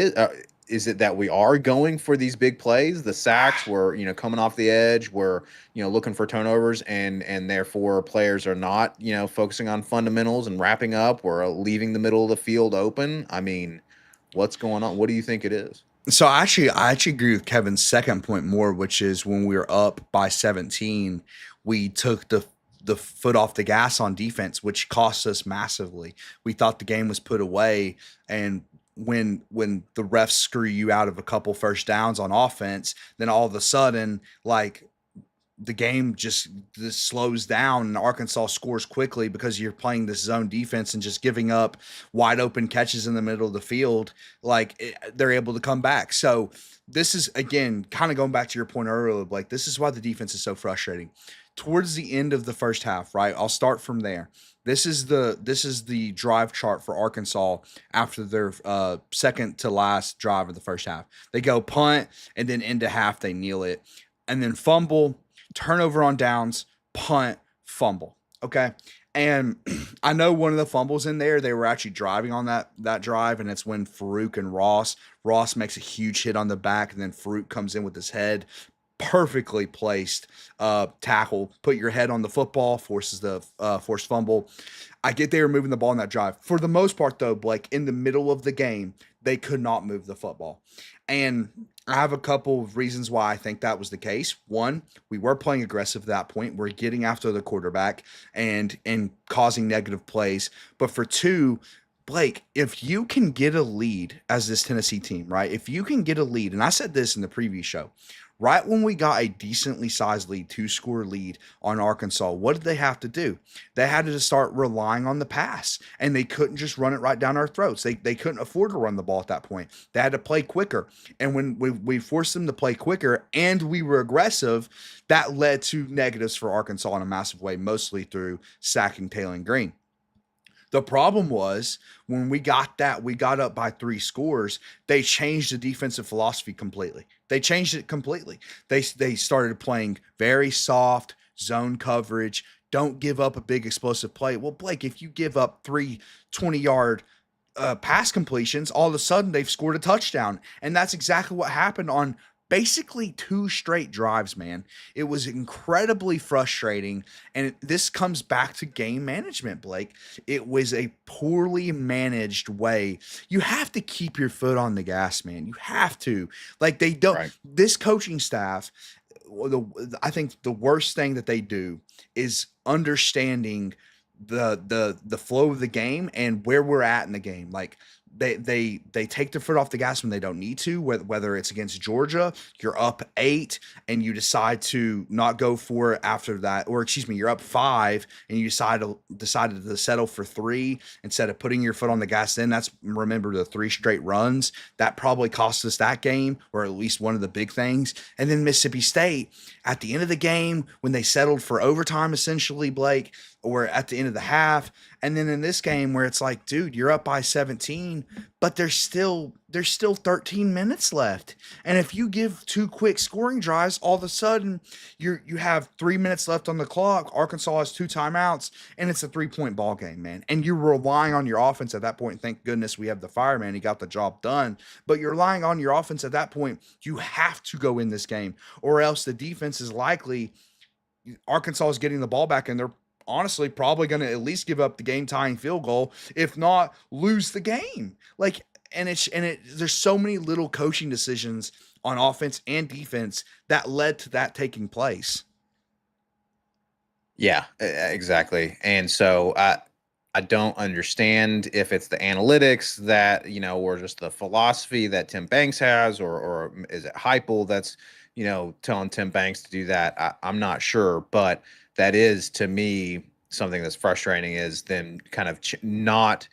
is it that we are going for these big plays, the sacks? We're coming off the edge, we're looking for turnovers, and therefore players are not focusing on fundamentals and wrapping up. We're leaving the middle of the field open. I mean, what's going on? What do you think it is? So I actually agree with Kevin's second point more, which is when we were up by 17, we took the foot off the gas on defense, which cost us massively. We thought the game was put away, and when the refs screw you out of a couple first downs on offense, then all of a sudden, like, the game just slows down and Arkansas scores quickly because you're playing this zone defense and just giving up wide open catches in the middle of the field. They're able to come back. So this is, again, kind of going back to your point earlier, like, this is why the defense is so frustrating. Towards the end of the first half, right? I'll start from there. This is the drive chart for Arkansas after their second to last drive of the first half. They go punt, and then into half they kneel it, and then fumble, turnover on downs, punt, fumble. Okay. And I know one of the fumbles in there, they were actually driving on that drive, and it's when Farouk and Ross makes a huge hit on the back, and then Farouk comes in with his head. Perfectly placed tackle. Put your head on the football, forces the forced fumble. I get they were moving the ball in that drive. For the most part, though, Blake, in the middle of the game, they could not move the football. And I have a couple of reasons why I think that was the case. One, we were playing aggressive at that point. We're getting after the quarterback and causing negative plays. But for two, Blake, if you can get a lead as this Tennessee team, right? If you can get a lead, and I said this in the previous show, right when we got a decently sized lead, two-score lead on Arkansas, what did they have to do? They had to just start relying on the pass, and they couldn't just run it right down our throats. They couldn't afford to run the ball at that point. They had to play quicker. And when we forced them to play quicker and we were aggressive, that led to negatives for Arkansas in a massive way, mostly through sacking Taylor Green. The problem was when we got up by three scores, they changed the defensive philosophy completely. They changed it completely. They started playing very soft zone coverage. Don't give up a big explosive play. Well, Blake, if you give up three 20-yard pass completions, all of a sudden they've scored a touchdown. And that's exactly what happened on basically two straight drives, man. It was incredibly frustrating. And this comes back to game management, Blake. It was a poorly managed way. You have to keep your foot on the gas, man. You have to. Like, they don't, Right. this coaching staff, I think the worst thing that they do is understanding the flow of the game and where we're at in the game. Like, they take their foot off the gas when they don't need to, whether it's against Georgia, you're up 8 and you decide to not go for it after that, or excuse me, you're up 5 and you decided to settle for 3 instead of putting your foot on the gas. Then that's, remember, the 3 straight runs that probably cost us that game, or at least one of the big things. And then Mississippi State at the end of the game when they settled for overtime, essentially, Blake, or at the end of the half, And then in this game where it's like, dude, you're up by 17, but there's still 13 minutes left. And if you give two quick scoring drives, all of a sudden you have 3 minutes left on the clock. Arkansas has two timeouts, and it's a 3-point ball game, man. And you're relying on your offense at that point. Thank goodness we have the fireman. He got the job done. But you're relying on your offense at that point. You have to go in this game, or else the defense is likely Arkansas is getting the ball back, and they're honestly probably going to at least give up the game tying field goal, if not lose the game. Like, there's so many little coaching decisions on offense and defense that led to that taking place. Yeah, exactly. And so I don't understand if it's the analytics that, or just the philosophy that Tim Banks has, or is it Heupel that's, telling Tim Banks to do that. I'm not sure, but that is, to me, something that's frustrating, is them kind of not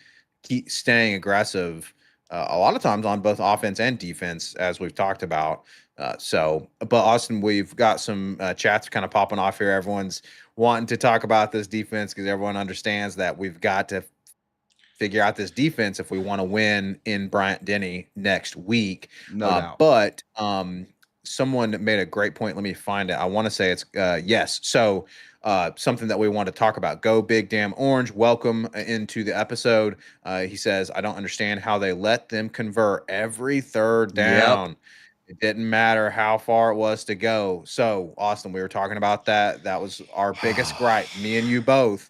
keep staying aggressive a lot of times on both offense and defense, as we've talked about. But Austin, we've got some chats kind of popping off here. Everyone's wanting to talk about this defense because everyone understands that we've got to figure out this defense if we want to win in Bryant-Denny next week. No doubt. But someone made a great point. Let me find it. I want to say it's yes. So something that we want to talk about. Go Big Damn Orange. Welcome into the episode. He says, I don't understand how they let them convert every third down. Yep. It didn't matter how far it was to go. So, Austin, we were talking about that. That was our biggest gripe, me and you both.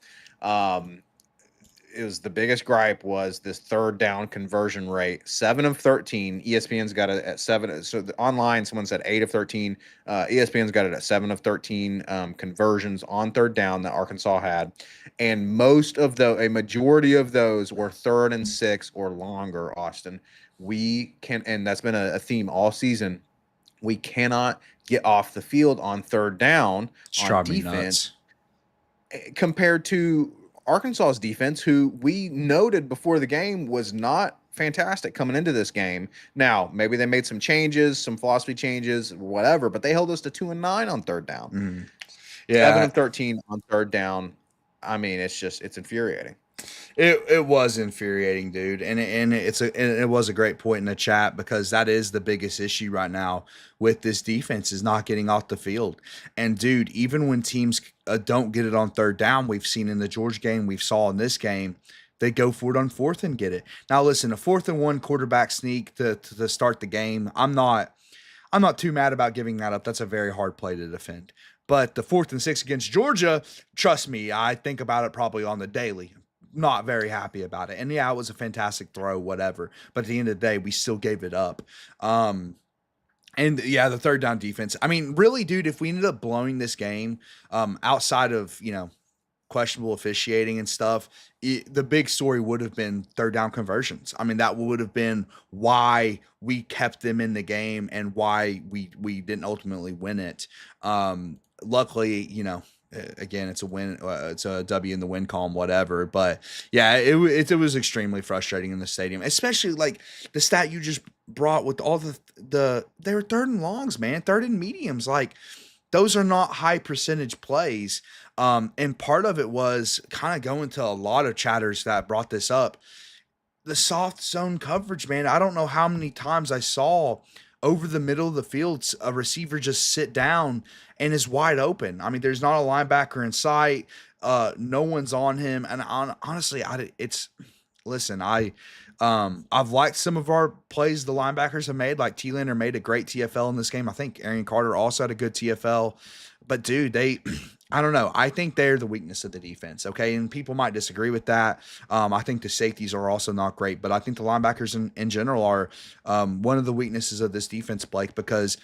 It was the biggest gripe was this third down conversion rate. 7 of 13. ESPN's got it at 7. So online, someone said 8 of 13. ESPN's got it at 7 of 13 conversions on third down that Arkansas had. And a majority of those were 3rd and 6 or longer, Austin. And that's been a theme all season. We cannot get off the field on third down on defense compared to Arkansas's defense, who we noted before the game was not fantastic coming into this game. Now, maybe they made some changes, some philosophy changes, whatever, but they held us to 2-9 on third down. Mm. Yeah. 7 of 13 on third down. I mean, it's infuriating. It was infuriating, dude, and it was a great point in the chat, because that is the biggest issue right now with this defense, is not getting off the field. And dude, even when teams don't get it on third down, we've seen in the Georgia game, we've saw in this game, they go for it on fourth and get it. Now listen, a 4th and 1 quarterback sneak to start the game, I'm not too mad about giving that up. That's a very hard play to defend. But the 4th and 6 against Georgia, trust me, I think about it probably on the daily. Not very happy about it. And yeah, it was a fantastic throw, whatever. But at the end of the day, we still gave it up. And yeah, the third down defense. I mean, really, dude, if we ended up blowing this game, outside of, questionable officiating and stuff, the big story would have been third down conversions. I mean, that would have been why we kept them in the game and why we didn't ultimately win it. Luckily, again, it's a win. It's a W in the win column, whatever. But yeah, it was extremely frustrating in the stadium, especially like the stat you just brought with all they were 3rd and longs, man, 3rd and mediums. Like, those are not high percentage plays. And part of it was kind of going to a lot of chatters that brought this up. The soft zone coverage, man. I don't know how many times I saw over the middle of the field a receiver just sit down and is wide open. I mean, there's not a linebacker in sight. No one's on him. And honestly, I've liked some of our plays the linebackers have made. Like T-Lander made a great TFL in this game. I think Arian Carter also had a good TFL. But dude, I don't know. I think they're the weakness of the defense. Okay. And people might disagree with that. I think the safeties are also not great, but I think the linebackers in general are one of the weaknesses of this defense, Blake, because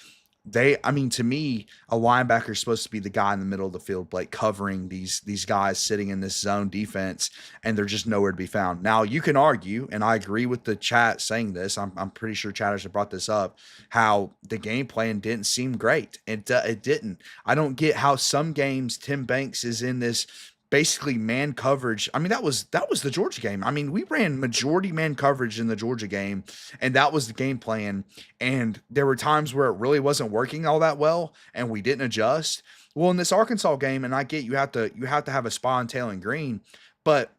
to me, a linebacker is supposed to be the guy in the middle of the field, Blake, covering these guys sitting in this zone defense, and they're just nowhere to be found. Now, you can argue, and I agree with the chat saying this, I'm pretty sure chatters have brought this up, how the game plan didn't seem great. It didn't. I don't get how some games Tim Banks is in this basically man coverage. I mean, that was the Georgia game. I mean, we ran majority man coverage in the Georgia game, and that was the game plan. And there were times where it really wasn't working all that well, and we didn't adjust. Well, in this Arkansas game, and I get you have to have a spy on Taylor Green, but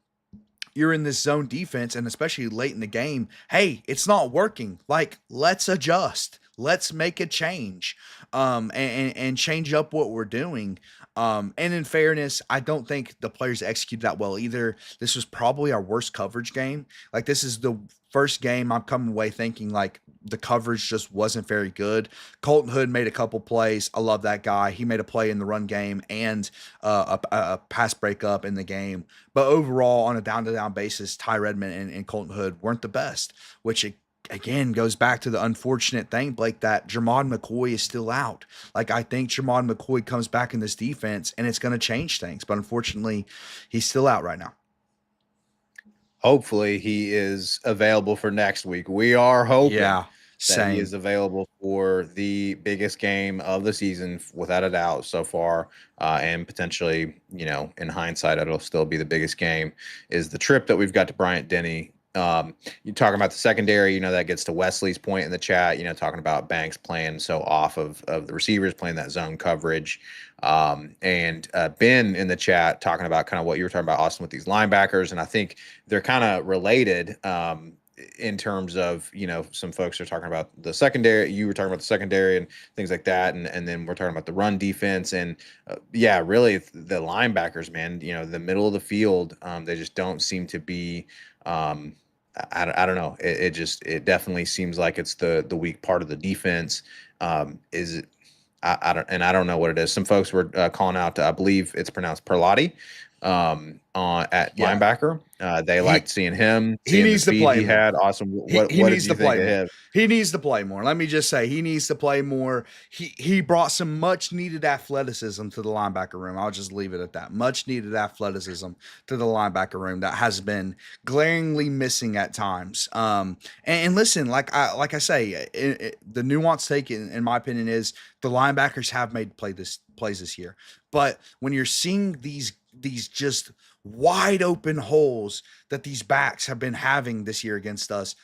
you're in this zone defense, and especially late in the game, hey, it's not working. Like, let's adjust. Let's make a change, and change up what we're doing. And in fairness, I don't think the players executed that well either. This was probably our worst coverage game. Like, this is the first game I'm coming away thinking like the coverage just wasn't very good. Colton Hood made a couple plays. I love that guy. He made a play in the run game and a pass breakup in the game. But overall, on a down-to-down basis, Ty Redmond and Colton Hood weren't the best, which again goes back to the unfortunate thing, Blake, that Jermod McCoy is still out. Like, I think Jermod McCoy comes back in this defense and it's going to change things. But unfortunately, he's still out right now. Hopefully he is available for next week. We are hoping that he is available for the biggest game of the season, without a doubt, so far. And potentially, in hindsight, it'll still be the biggest game, is the trip that we've got to Bryant-Denny. You're talking about the secondary, that gets to Wesley's point in the chat, talking about Banks playing so off of the receivers, playing that zone coverage. And Ben in the chat talking about kind of what you were talking about, Austin, with these linebackers. And I think they're kind of related in terms of, some folks are talking about the secondary. You were talking about the secondary and things like that. And then we're talking about the run defense. And really the linebackers, man, the middle of the field, they just don't seem to be I don't know. It definitely seems like it's the weak part of the defense. Is it? I don't know what it is. Some folks were calling out. I believe it's pronounced Perlotti at linebacker. They liked seeing him. He needs to play. He had awesome. What did you think of him? He needs to play more. Let me just say, he needs to play more. He brought some much needed athleticism to the linebacker room. I'll just leave it at that. Much needed athleticism to the linebacker room that has been glaringly missing at times. And listen, like I say, the nuanced take in my opinion is the linebackers have made plays this year, but when you're seeing these just wide open holes that these backs have been having this year against us,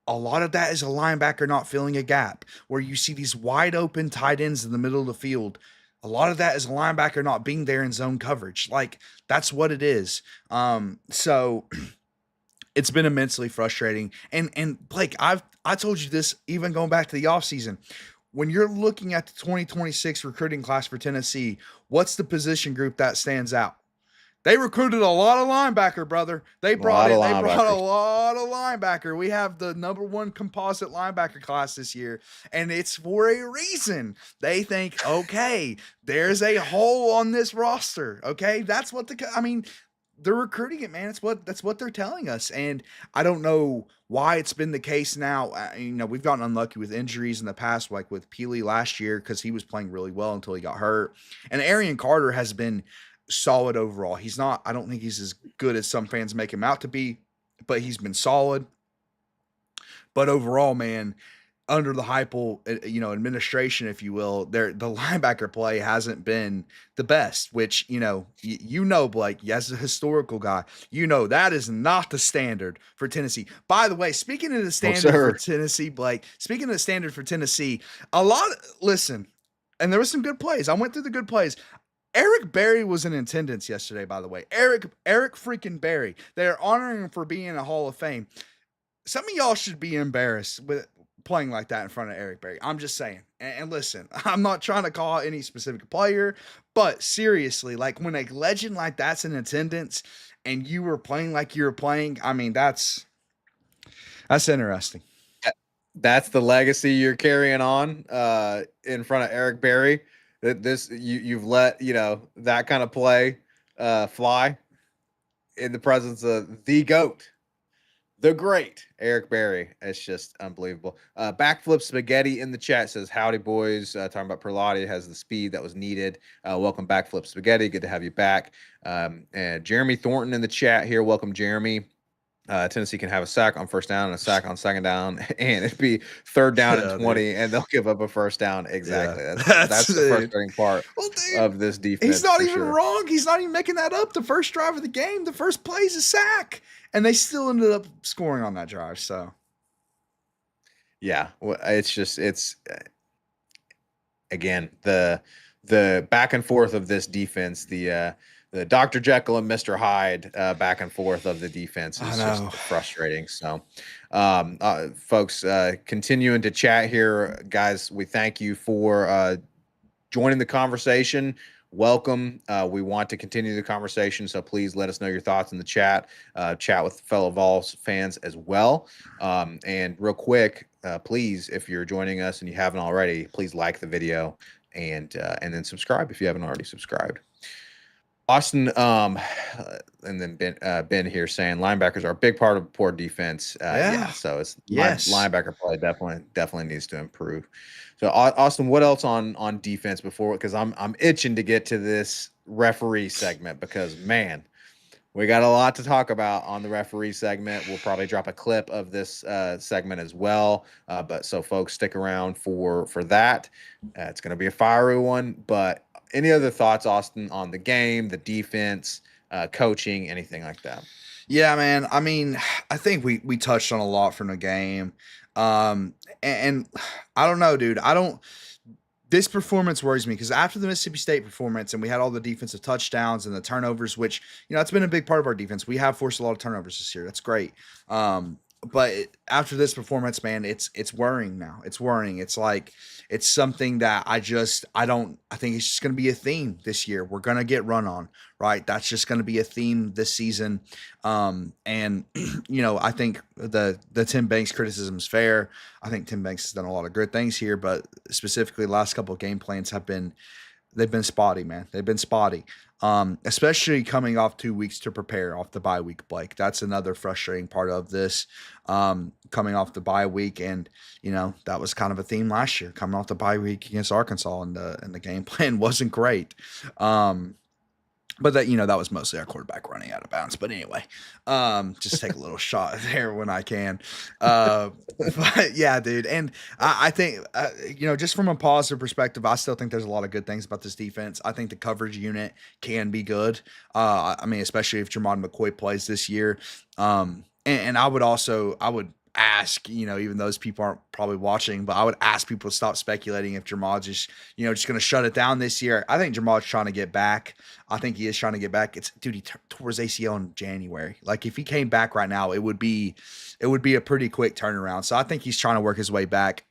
a lot of that is a linebacker not filling a gap. Where you see these wide open tight ends in the middle of the field, a lot of that is a linebacker not being there in zone coverage. Like, that's what it is. So it's been immensely frustrating. And Blake, I told you this even going back to the offseason. When you're looking at the 2026 recruiting class for Tennessee, what's the position group that stands out? They recruited a lot of linebacker, brother. They brought a lot of linebacker. We have the #1 composite linebacker class this year, and it's for a reason. They think, okay, there's a hole on this roster. Okay, that's what they're recruiting it, man. That's what they're telling us, and I don't know why it's been the case now. We've gotten unlucky with injuries in the past, like with Peely last year, because he was playing really well until he got hurt, and Arian Carter has been solid overall. I don't think he's as good as some fans make him out to be, but he's been solid. But overall, man, under the Heupel, administration, if you will, the linebacker play hasn't been the best, which, Blake, as a historical guy, that is not the standard for Tennessee. By the way, speaking of the standard for Tennessee, Blake, listen, and there was some good plays. I went through the good plays. Eric Berry was in attendance yesterday, by the way. Eric freaking Berry. They're honoring him for being in a Hall of Fame. Some of y'all should be embarrassed with playing like that in front of Eric Berry. I'm just saying. And listen, I'm not trying to call out any specific player, but seriously, like, when a legend like that's in attendance and you were playing like you were playing, that's interesting. That's the legacy you're carrying on in front of Eric Berry. You've let that kind of play fly in the presence of the GOAT, the great Eric Berry. It's just unbelievable. Backflip Spaghetti in the chat says, howdy boys, talking about Perlotti has the speed that was needed. Welcome, Backflip Spaghetti, good to have you back. And Jeremy Thornton in the chat here, welcome Jeremy. Tennessee can have a sack on first down and a sack on second down, and it'd be third down and 20, and they'll give up a first down. Exactly. Yeah. That's the frustrating part of this defense. He's not even wrong. He's not even making that up. The first drive of the game, the first play is a sack, and they still ended up scoring on that drive. So, yeah, it's again the back and forth of this defense, the the Dr. Jekyll and Mr. Hyde back and forth of the defense I is just know. frustrating. So, folks, continuing to chat here, guys. We thank you for joining the conversation. Welcome. We want to continue the conversation, so please let us know your thoughts in the chat. Chat with fellow Vols fans as well. And real quick, please, if you're joining us and you haven't already, please like the video and then subscribe if you haven't already subscribed. Austin, and then Ben here saying linebackers are a big part of poor defense. Yeah, so it's Yes. linebacker play definitely needs to improve. So Austin, what else on defense before? Because I'm itching to get to this referee segment because man, we got a lot to talk about on the referee segment. We'll probably drop a clip of this segment as well. But so folks, stick around for that. It's going to be a fiery one. But any other thoughts, Austin, on the game, the defense, coaching, anything like that? Yeah, man. I mean, I think we touched on a lot from the game. And I don't know, dude. I don't This performance worries me because after the Mississippi State performance and we had all the defensive touchdowns and the turnovers, which, that's been a big part of our defense. We have forced a lot of turnovers this year. That's great. But after this performance, man, it's worrying now. It's worrying. It's like it's something that I think it's just going to be a theme this year. We're going to get run on, right? That's just going to be a theme this season. And I think the Tim Banks criticism is fair. I think Tim Banks has done a lot of good things here, but specifically, the last couple of game plans they've been spotty, man. They've been spotty. Especially coming off 2 weeks to prepare off the bye week, Blake. That's another frustrating part of this. Coming off the bye week, and that was kind of a theme last year. Coming off the bye week against Arkansas, and the game plan wasn't great. But that was mostly our quarterback running out of bounds. But anyway, just take a little shot there when I can. But yeah, dude. And I think, just from a positive perspective, I still think there's a lot of good things about this defense. I think the coverage unit can be good. I mean, especially if Jermon McCoy plays this year. And I would ask, even those people aren't probably watching, but I would ask people to stop speculating if Jamal just going to shut it down this year. I think Jamal's trying to get back. I think he is trying to get back. He tore his ACL in January. Like if he came back right now, it would be a pretty quick turnaround. So I think he's trying to work his way back.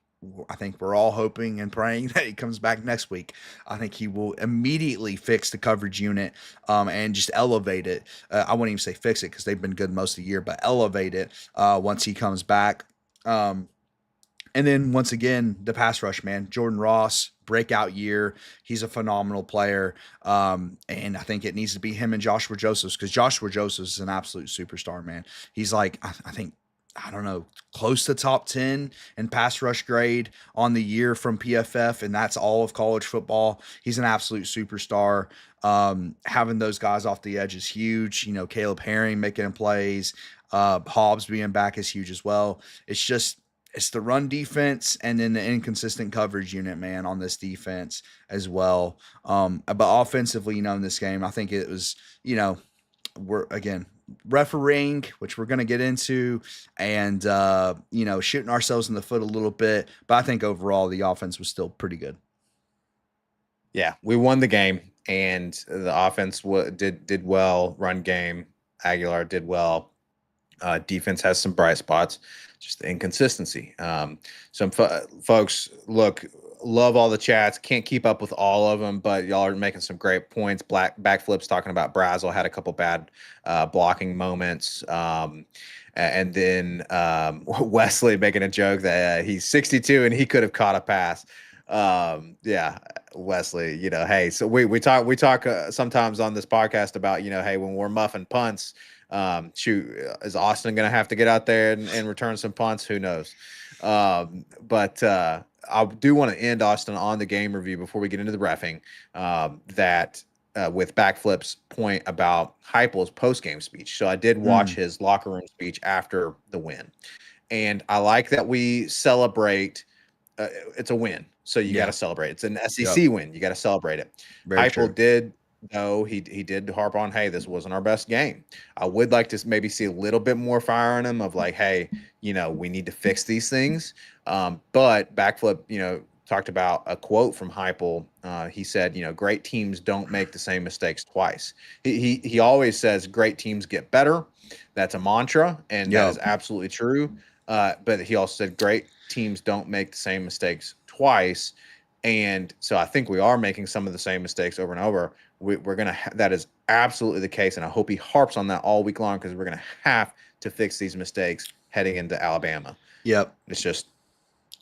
I think we're all hoping and praying that he comes back next week. I think he will immediately fix the coverage unit and just elevate it. I wouldn't even say fix it because they've been good most of the year, but elevate it once he comes back. And then once again, the pass rush, man. Jordan Ross, breakout year. He's a phenomenal player. And I think it needs to be him and Joshua Josephs because Joshua Josephs is an absolute superstar, man. He's like, I think, I don't know, close to top 10 in pass rush grade on the year from PFF, and that's all of college football. He's an absolute superstar. Having those guys off the edge is huge. Caleb Herring making plays, Hobbs being back is huge as well. It's the run defense and then the inconsistent coverage unit, man, on this defense as well. But offensively, in this game, I think it was, we're again refereeing, which we're going to get into, and shooting ourselves in the foot a little bit. But I think overall the offense was still pretty good. Yeah, we won the game, and the offense did well. Run game, Aguilar did well. Defense has some bright spots, just the inconsistency. Some folks, look, love all the chats. Can't keep up with all of them, but y'all are making some great points. Backflips talking about Brazel had a couple bad blocking moments. And then Wesley making a joke that he's 62 and he could have caught a pass. Yeah, Wesley, hey, so we talk sometimes on this podcast about, hey, when we're muffing punts, shoot, is Austin going to have to get out there and return some punts? Who knows? But I do want to end, Austin, on the game review before we get into the reffing, with Backflip's point about Heupel's post-game speech. So I did watch his locker room speech after the win. And I like that we celebrate. It's a win, so you got to celebrate. It's an SEC win. You got to celebrate it. Heupel did, though, he did harp on, hey, this wasn't our best game. I would like to maybe see a little bit more fire in him of like, hey, we need to fix these things. But Backflip, talked about a quote from Heupel. He said, great teams don't make the same mistakes twice. He always says great teams get better. That's a mantra, and that is Yep. absolutely true. But he also said great teams don't make the same mistakes twice. And so I think we are making some of the same mistakes over and over. We're going to, that is absolutely the case. And I hope he harps on that all week long, because we're going to have to fix these mistakes heading into Alabama. Yep. It's just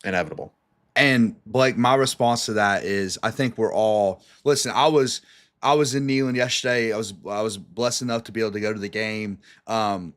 inevitable. And Blake, my response to that is, I think we're all listen. I was in Neyland yesterday. I was blessed enough to be able to go to the game. I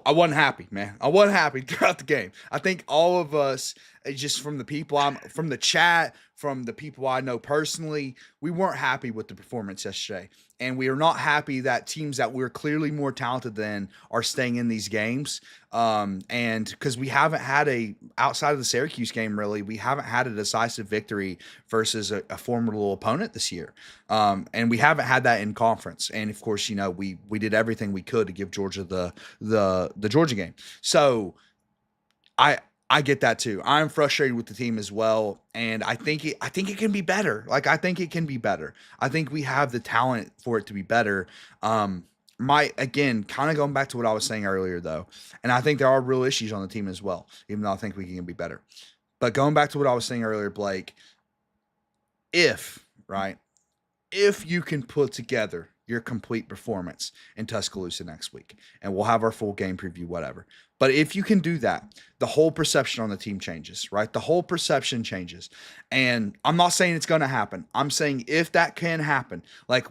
wasn't happy, man. I wasn't happy throughout the game. I think all of us, just from the people I'm from the chat, from the people I know personally, we weren't happy with the performance yesterday. And we are not happy that teams that we're clearly more talented than are staying in these games. And because we haven't had outside of the Syracuse game, really, we haven't had a decisive victory versus a formidable opponent this year. And we haven't had that in conference. And of course, we did everything we could to give Georgia the Georgia game. So I I get that too. I'm frustrated with the team as well, and I think it can be better. Like, I think it can be better. I think we have the talent for it to be better. My again, kind of going back to what I was saying earlier though, and I think there are real issues on the team as well, even though I think we can be better. But going back to what I was saying earlier, Blake, if right, if you can put together your complete performance in Tuscaloosa next week, and we'll have our full game preview, whatever. But if you can do that, the whole perception on the team changes, right? The whole perception changes. And I'm not saying it's going to happen. I'm saying if that can happen, like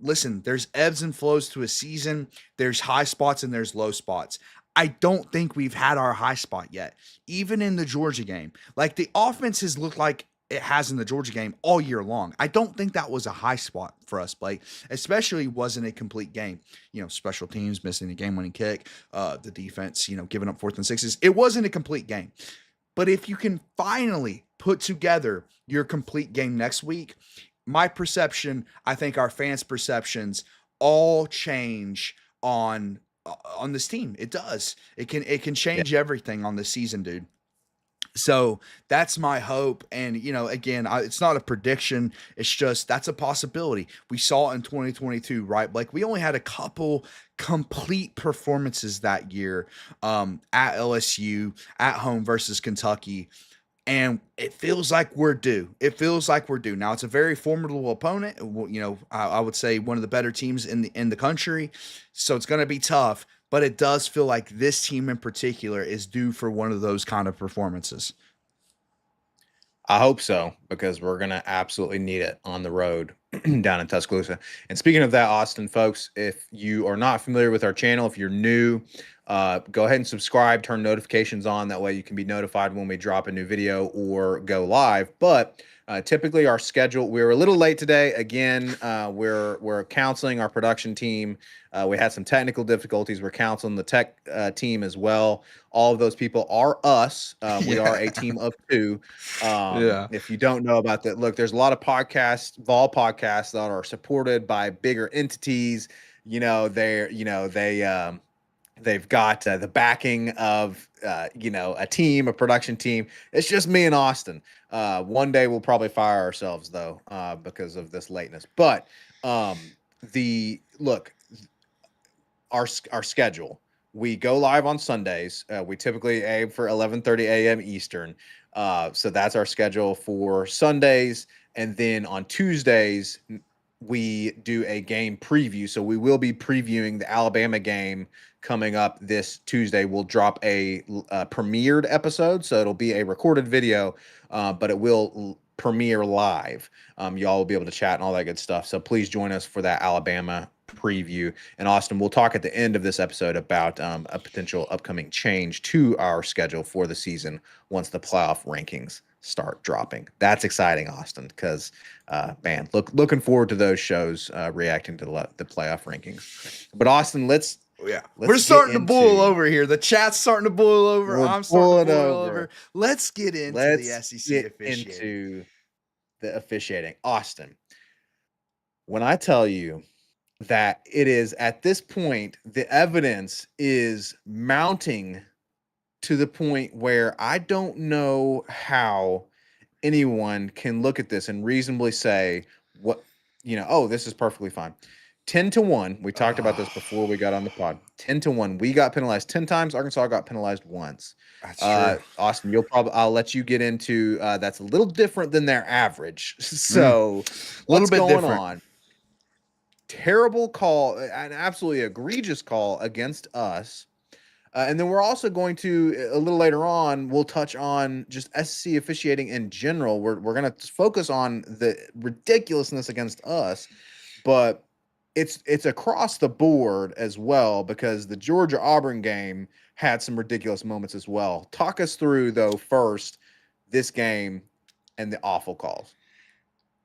listen, there's ebbs and flows to a season, there's high spots and there's low spots. I don't think we've had our high spot yet, even in the Georgia game. Like, the offense has looked like it has in the Georgia game all year long. I don't think that was a high spot for us, Blake. Especially wasn't a complete game. Special teams missing a game-winning kick, the defense, giving up 4th and 6s. It wasn't a complete game. But if you can finally put together your complete game next week, my perception, I think our fans' perceptions all change on this team. It does. It can Yeah. change everything on this season, dude. So that's my hope. And, again, it's not a prediction. It's just that's a possibility. We saw it in 2022, right? Like, we only had a couple complete performances that year, at LSU, at home versus Kentucky. And it feels like we're due. It feels like we're due. Now, it's a very formidable opponent. I would say one of the better teams in the country. So it's going to be tough. But it does feel like this team in particular is due for one of those kind of performances. I hope so, because we're going to absolutely need it on the road down in Tuscaloosa. And speaking of that, Austin, folks, if you are not familiar with our channel, if you're new, go ahead and subscribe, turn notifications on. That way you can be notified when we drop a new video or go live. But typically our schedule, we were a little late today. Again, we're counseling our production team. We had some technical difficulties. We're counseling the tech team as well. All of those people are us. We are a team of two. Yeah. If you don't know about that, look, there's a lot of podcasts, Vol podcasts, that are supported by bigger entities. They've got the backing of a team, a production team. It's just me and Austin. One day we'll probably fire ourselves though, because of this lateness. But the look, our schedule. We go live on Sundays. We typically aim for 11:30 a.m. Eastern. So that's our schedule for Sundays. And then on Tuesdays, we do a game preview. So we will be previewing the Alabama game coming up this Tuesday. We'll drop a premiered episode. So it'll be a recorded video, but it will premiere live. Y'all will be able to chat and all that good stuff. So please join us for that Alabama preview. And Austin, we'll talk at the end of this episode about a potential upcoming change to our schedule for the season once the playoff rankings start dropping. That's exciting, Austin, because man, looking forward to those shows, reacting to the playoff rankings. But Austin, let's We're starting to boil over here. The chat's starting to boil over. I'm starting to boil over. Let's get into the SEC officiating. Into the officiating. Austin, when I tell you that it is at this point, the evidence is mounting to the point where I don't know how anyone can look at this and reasonably say, what, oh, this is perfectly fine. 10-1. We talked about this before we got on the pod. 10-1. We got penalized 10 times. Arkansas got penalized once. That's true. Austin, I'll let you get into that's a little different than their average. So what's going on? Terrible call, an absolutely egregious call against us. And then we're also going to, a little later on, we'll touch on just SEC officiating in general. We're going to focus on the ridiculousness against us, but it's across the board as well, because the Georgia-Auburn game had some ridiculous moments as well. Talk us through, though, first, this game and the awful calls.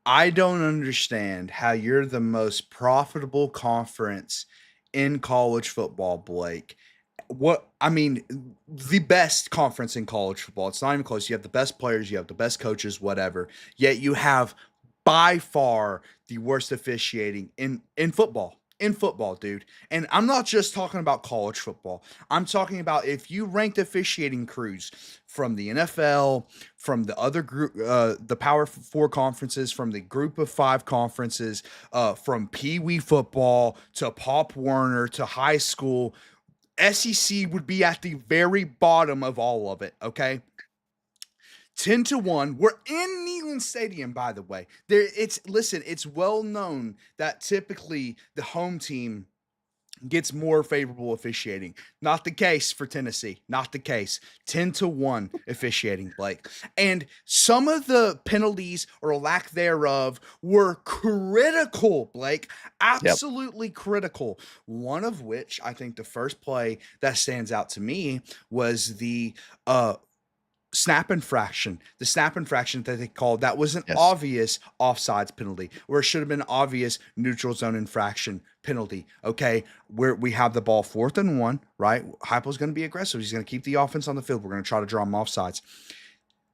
I don't understand how you're the most profitable conference in college football, Blake. The best conference in college football. It's not even close. You have the best players, you have the best coaches, whatever. Yet you have by far the worst officiating in football. In football, dude. And I'm not just talking about college football. I'm talking about if you ranked officiating crews from the NFL, from the other group, the Power Four conferences, from the Group of Five conferences, from Pee Wee football to Pop Warner to high school, SEC would be at the very bottom of all of it, okay? 10-1. We're in Neyland Stadium, by the way. It's well known that typically the home team gets more favorable officiating. Not the case for Tennessee. Not the case. 10-1 officiating, Blake. And some of the penalties or lack thereof were critical, Blake. Absolutely critical. One of which, I think the first play that stands out to me was the snap infraction. The snap infraction that they called, that was an obvious offsides penalty, where it should have been obvious neutral zone infraction penalty. Okay, where we have the ball 4th and 1, right? Heupel's going to be aggressive. He's going to keep the offense on the field. We're going to try to draw him offsides.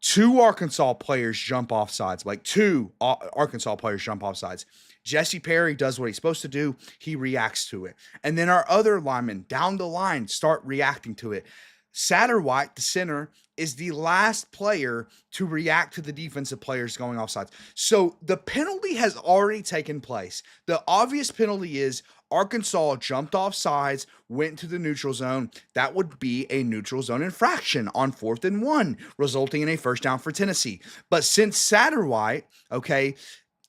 2 Arkansas players jump offsides. Like 2 Arkansas players jump offsides. Jesse Perry does what he's supposed to do. He reacts to it. And then our other linemen down the line start reacting to it. Satterwhite, the center, is the last player to react to the defensive players going offsides. So the penalty has already taken place. The obvious penalty is Arkansas jumped off sides, went to the neutral zone. That would be a neutral zone infraction on 4th and 1, resulting in a first down for Tennessee. But since Satterwhite, okay,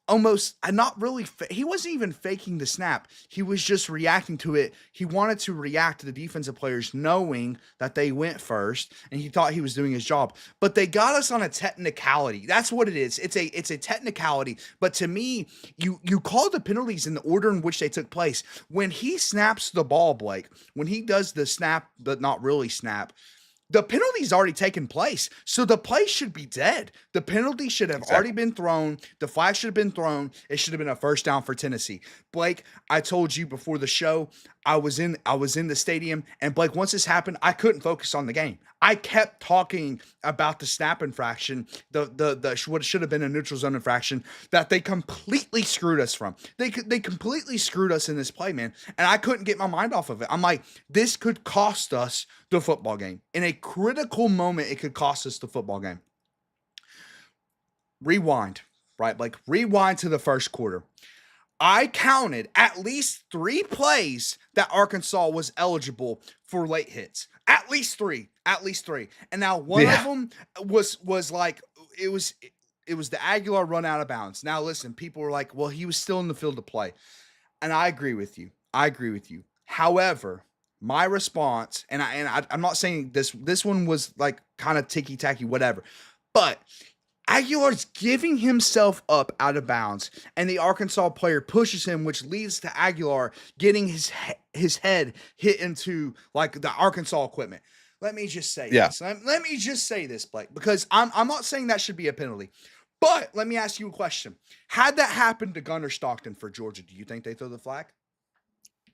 almost not really, he wasn't even faking the snap. He was just reacting to it. He wanted to react to the defensive players knowing that they went first, and he thought he was doing his job. But they got us on a technicality. That's what it is. It's a technicality. But to me, you call the penalties in the order in which they took place. When he snaps the ball, Blake, when he does the snap but not really snap, the penalty's already taken place. So the play should be dead. The penalty should have already been thrown. The flag should have been thrown. It should have been a first down for Tennessee. Blake, I told you before the show, I was in the stadium, and Blake, once this happened, I couldn't focus on the game. I kept talking about the snap infraction, the what should have been a neutral zone infraction that they completely screwed us from. They completely screwed us in this play, man, and I couldn't get my mind off of it. I'm like, this could cost us the football game. In a critical moment, it could cost us the football game. Rewind, right? Like, rewind to the first quarter. I counted at least 3 plays that Arkansas was eligible for late hits. At least 3. And now one of them was like, it was the Aguilar run out of bounds. Now listen, people were like, well, he was still in the field to play. And I agree with you. However, my response, and I'm not saying this one was like kind of ticky-tacky, whatever, but Aguilar's giving himself up out of bounds, and the Arkansas player pushes him, which leads to Aguilar getting his head hit into like the Arkansas equipment. Let me just say this. Let me just say this, Blake, because I'm not saying that should be a penalty. But let me ask you a question. Had that happened to Gunnar Stockton for Georgia, do you think they throw the flag?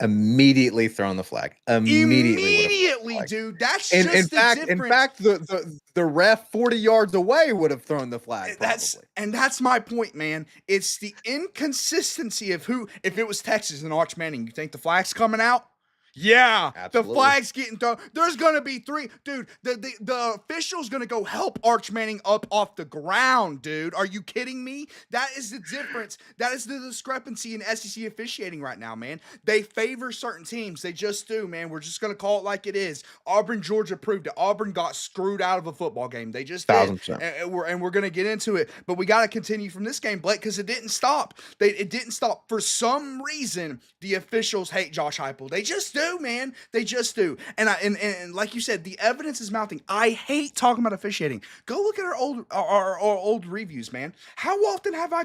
Immediately thrown the flag. Immediately, dude. That's just the difference. In fact, the ref 40 yards away would have thrown the flag. That's my point, man. It's the inconsistency of who. If it was Texas and Arch Manning, you think the flag's coming out? Yeah, the Absolutely. flag's getting thrown. There's gonna be three, dude. The official's gonna go help Arch Manning up off the ground, dude. Are you kidding me? That is the difference. That is the discrepancy in SEC officiating right now, man. They favor certain teams. They just do, man. We're just gonna call it like it is. Auburn, Georgia proved it. Auburn got screwed out of a football game. They just did, 1000%. and we're gonna get into it. But we gotta continue from this game, Blake, because it didn't stop. It didn't stop for some reason. The officials hate Josh Heupel. They just do, man. They just do. And like you said, the evidence is mounting. I hate talking about officiating. Go look at our old reviews, man. How often have I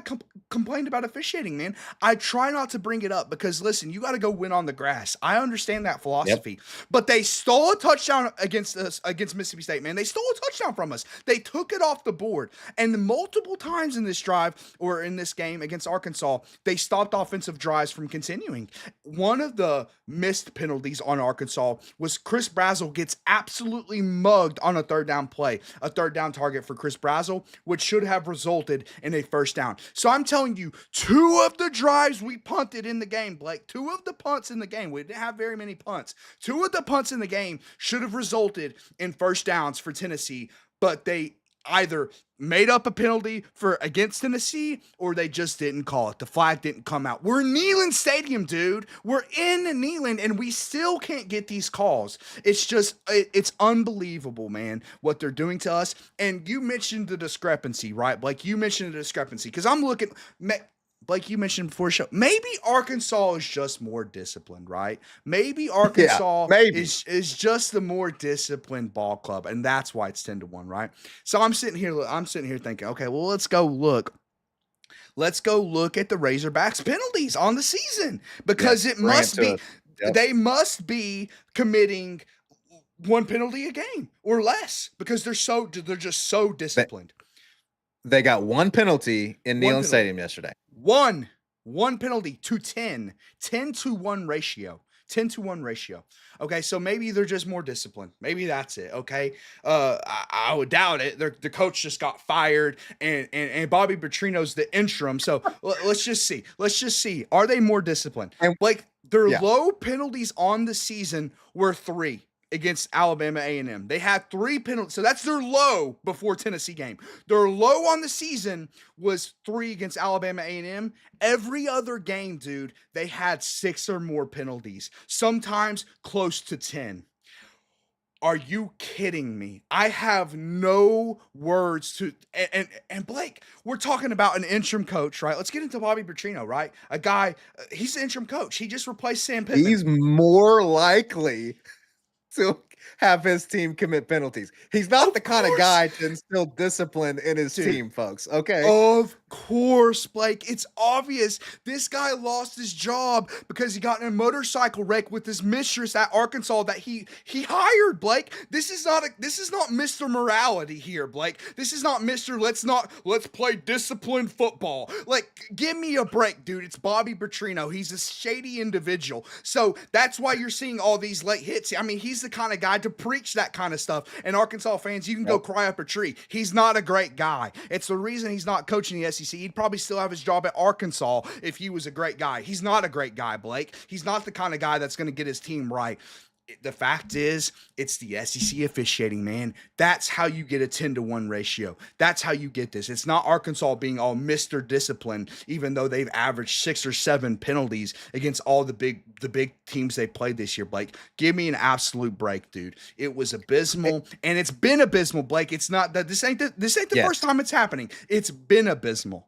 complained about officiating, man? I try not to bring it up because listen, you got to go win on the grass. I understand that Yep. philosophy, but they stole a touchdown against us against Mississippi State, man. They stole a touchdown from us. They took it off the board, and multiple times in this drive or in this game against Arkansas, they stopped offensive drives from continuing. One of the missed penalties on Arkansas was Chris Brazzell gets absolutely mugged on a third down play, a third down target for Chris Brazzell, which should have resulted in a first down. So I'm telling you, two of the drives we punted in the game, Blake, two of the punts in the game, we didn't have very many punts. Two of the punts in the game should have resulted in first downs for Tennessee, but they either made up a penalty for against Tennessee or they just didn't call it. The flag didn't come out. We're in Neyland Stadium, dude. We're in Neyland and we still can't get these calls. It's just, it's unbelievable, man, what they're doing to us. And you mentioned the discrepancy, right? Like you mentioned the discrepancy because I'm looking, like you mentioned before show, maybe Arkansas is just more disciplined, right? Maybe Yeah, Arkansas maybe. is just the more disciplined ball club, and that's why it's 10-1, right? So I'm sitting here thinking, okay, well, let's go look at the Razorbacks penalties on the season because Yes. it Bring it must to be us. Yep. they must be committing one penalty a game or less because they're just so They, disciplined. they got one penalty in One Neyland penalty. Stadium yesterday. One penalty to 10 to 1 ratio. 10 to 1 ratio. Okay, so maybe they're just more disciplined. Maybe that's it. Okay, I would doubt it. The coach just got fired, and Bobby Petrino's the interim. So let's just see. Let's just see. Are they more disciplined? And Like their yeah, low penalties on the season were 3 against Alabama A&M. They had 3 penalties. So that's their low before Tennessee game. Their low on the season was 3 against Alabama A&M. Every other game, dude, they had 6 or more penalties, sometimes close to 10. Are you kidding me? I have no words to and Blake, we're talking about an interim coach, right? Let's get into Bobby Petrino, right? A guy, he's the interim coach. He just replaced Sam Pittman. he's more likely to have his team commit penalties. He's not the Of kind of course, guy to instill discipline in his dude. team, folks. Okay. Of course, Blake. It's obvious. This guy lost his job because he got in a motorcycle wreck with his mistress at Arkansas that he hired, Blake. This is not Mr. Morality here, Blake. This is not Mr. Let's play disciplined football. Like, give me a break, dude. It's Bobby Petrino. He's a shady individual. So that's why you're seeing all these late hits. I mean, he's the kind of guy to preach that kind of stuff. And Arkansas fans, you can go cry up a tree. He's not a great guy. It's the reason he's not coaching the SEC. He'd probably still have his job at Arkansas if he was a great guy. He's not a great guy, Blake. He's not the kind of guy that's going to get his team right. The fact is, it's the SEC officiating, man. That's how you get a 10-1 ratio. That's how you get this. It's not Arkansas being all Mr. Discipline, even though they've averaged 6 or 7 penalties against all the big teams they played this year, Blake. Give me an absolute break, dude. It was abysmal, and it's been abysmal, Blake. It's not that this ain't the Yes. first time it's happening. It's been abysmal.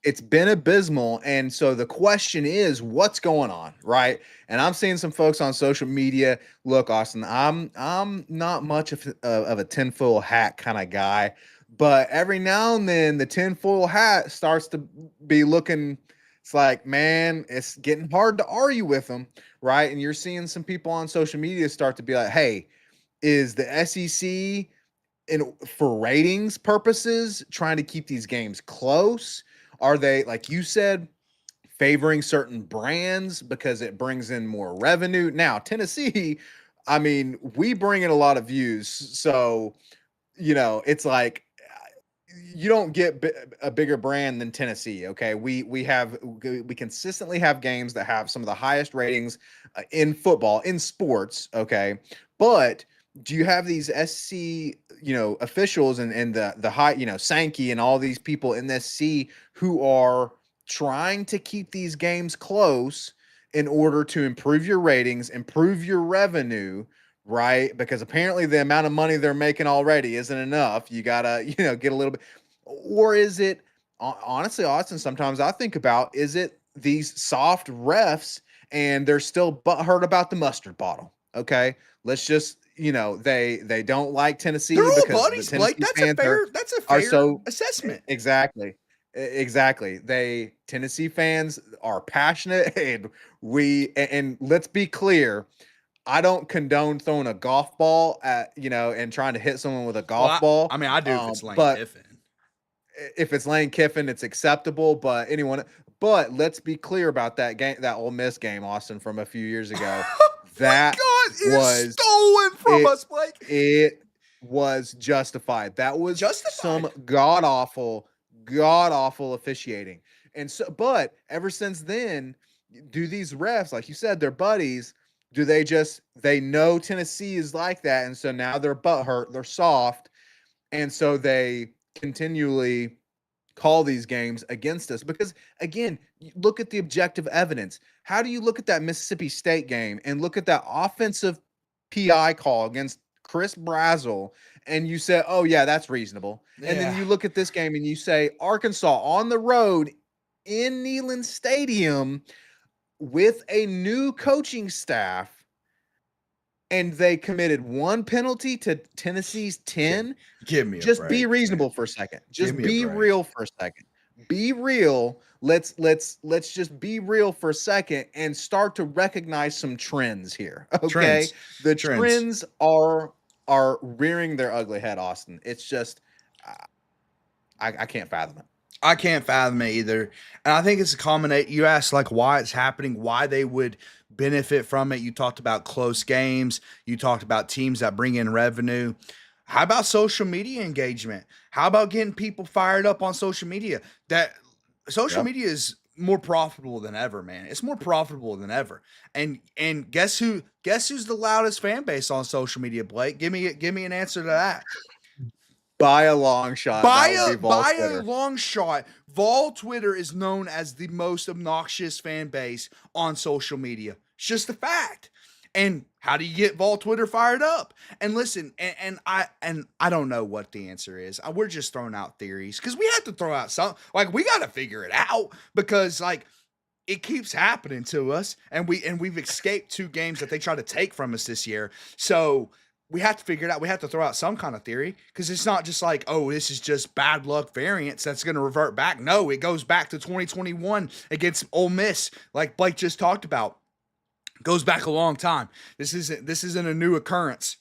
It's been abysmal. And so the question is, what's going on, right? And I'm seeing some folks on social media. Look, Austin, I'm not much of a tinfoil hat kind of guy, but every now and then the tinfoil hat starts to be looking. It's like, man, it's getting hard to argue with them, right? And you're seeing some people on social media start to be like, hey, is the SEC for ratings purposes trying to keep these games close? Are they, like you said, favoring certain brands because it brings in more revenue? Now, Tennessee, I mean, we bring in a lot of views. So, it's like you don't get a bigger brand than Tennessee. Okay, we consistently have games that have some of the highest ratings in football, in sports. Okay, but do you have these SC officials and the high Sankey and all these people in this SC who are trying to keep these games close in order to improve your ratings, improve your revenue, right? Because apparently the amount of money they're making already isn't enough. You gotta, get a little bit. Or is it honestly, Austin? Sometimes I think about, is it these soft refs and they're still butthurt about the mustard bottle? Okay, let's just they don't like They're Tennessee all because the buddies, Blake. Tennessee fans That's a are fair so assessment. exactly. Exactly. Tennessee fans are passionate and let's be clear, I don't condone throwing a golf ball and trying to hit someone with a Well, golf ball. I mean, I do if it's Lane But Kiffin. if it's Lane Kiffin, it's acceptable. But let's be clear about that game, that Ole Miss game, Austin, from a few years ago. My That God, it is was stolen from it. us, Blake. It was justified. That was Justified. some god awful officiating. And so, but ever since then, do these refs, like you said, they're buddies? Do they know Tennessee is like that, and so now they're butthurt, they're soft, and so they continually call these games against us? Because again, look at the objective evidence. How do you look at that Mississippi State game and look at that offensive PI call against Chris Brazzell and you say, oh yeah, that's reasonable. And then Yeah. you look at this game and you say, Arkansas on the road in Neyland Stadium with a new coaching staff, and they committed one penalty to Tennessee's 10. Give me a Just break, be reasonable man. for a second. Give Just me a be break. real for a second. Be real. Let's just be real for a second and start to recognize some trends here. Okay. Trends. The Trends. trends are rearing their ugly head, Austin. It's just I can't fathom it. I can't fathom it either. And I think it's a combination. You asked like why it's happening, why they would benefit from it. You talked about close games. You talked about teams that bring in revenue. How about social media engagement? How about getting people fired up on social media? That social Yep. media is more profitable than ever, man. It's more profitable than ever. And guess who? Guess who's the loudest fan base on social media, Blake? Give me an answer to that. By a long shot. That would be Vols By a Twitter. long shot, Vol Twitter is known as the most obnoxious fan base on social media. It's just a fact. And how do you get Vol Twitter fired up? And listen, and I don't know what the answer is. We're just throwing out theories because we have to throw out some. Like we got to figure it out because like it keeps happening to us, and we've escaped 2 games that they try to take from us this year. So we have to figure it out. We have to throw out some kind of theory because it's not just like, oh, this is just bad luck variance that's going to revert back. No, it goes back to 2021 against Ole Miss, like Blake just talked about. It goes back a long time. This isn't a new occurrence.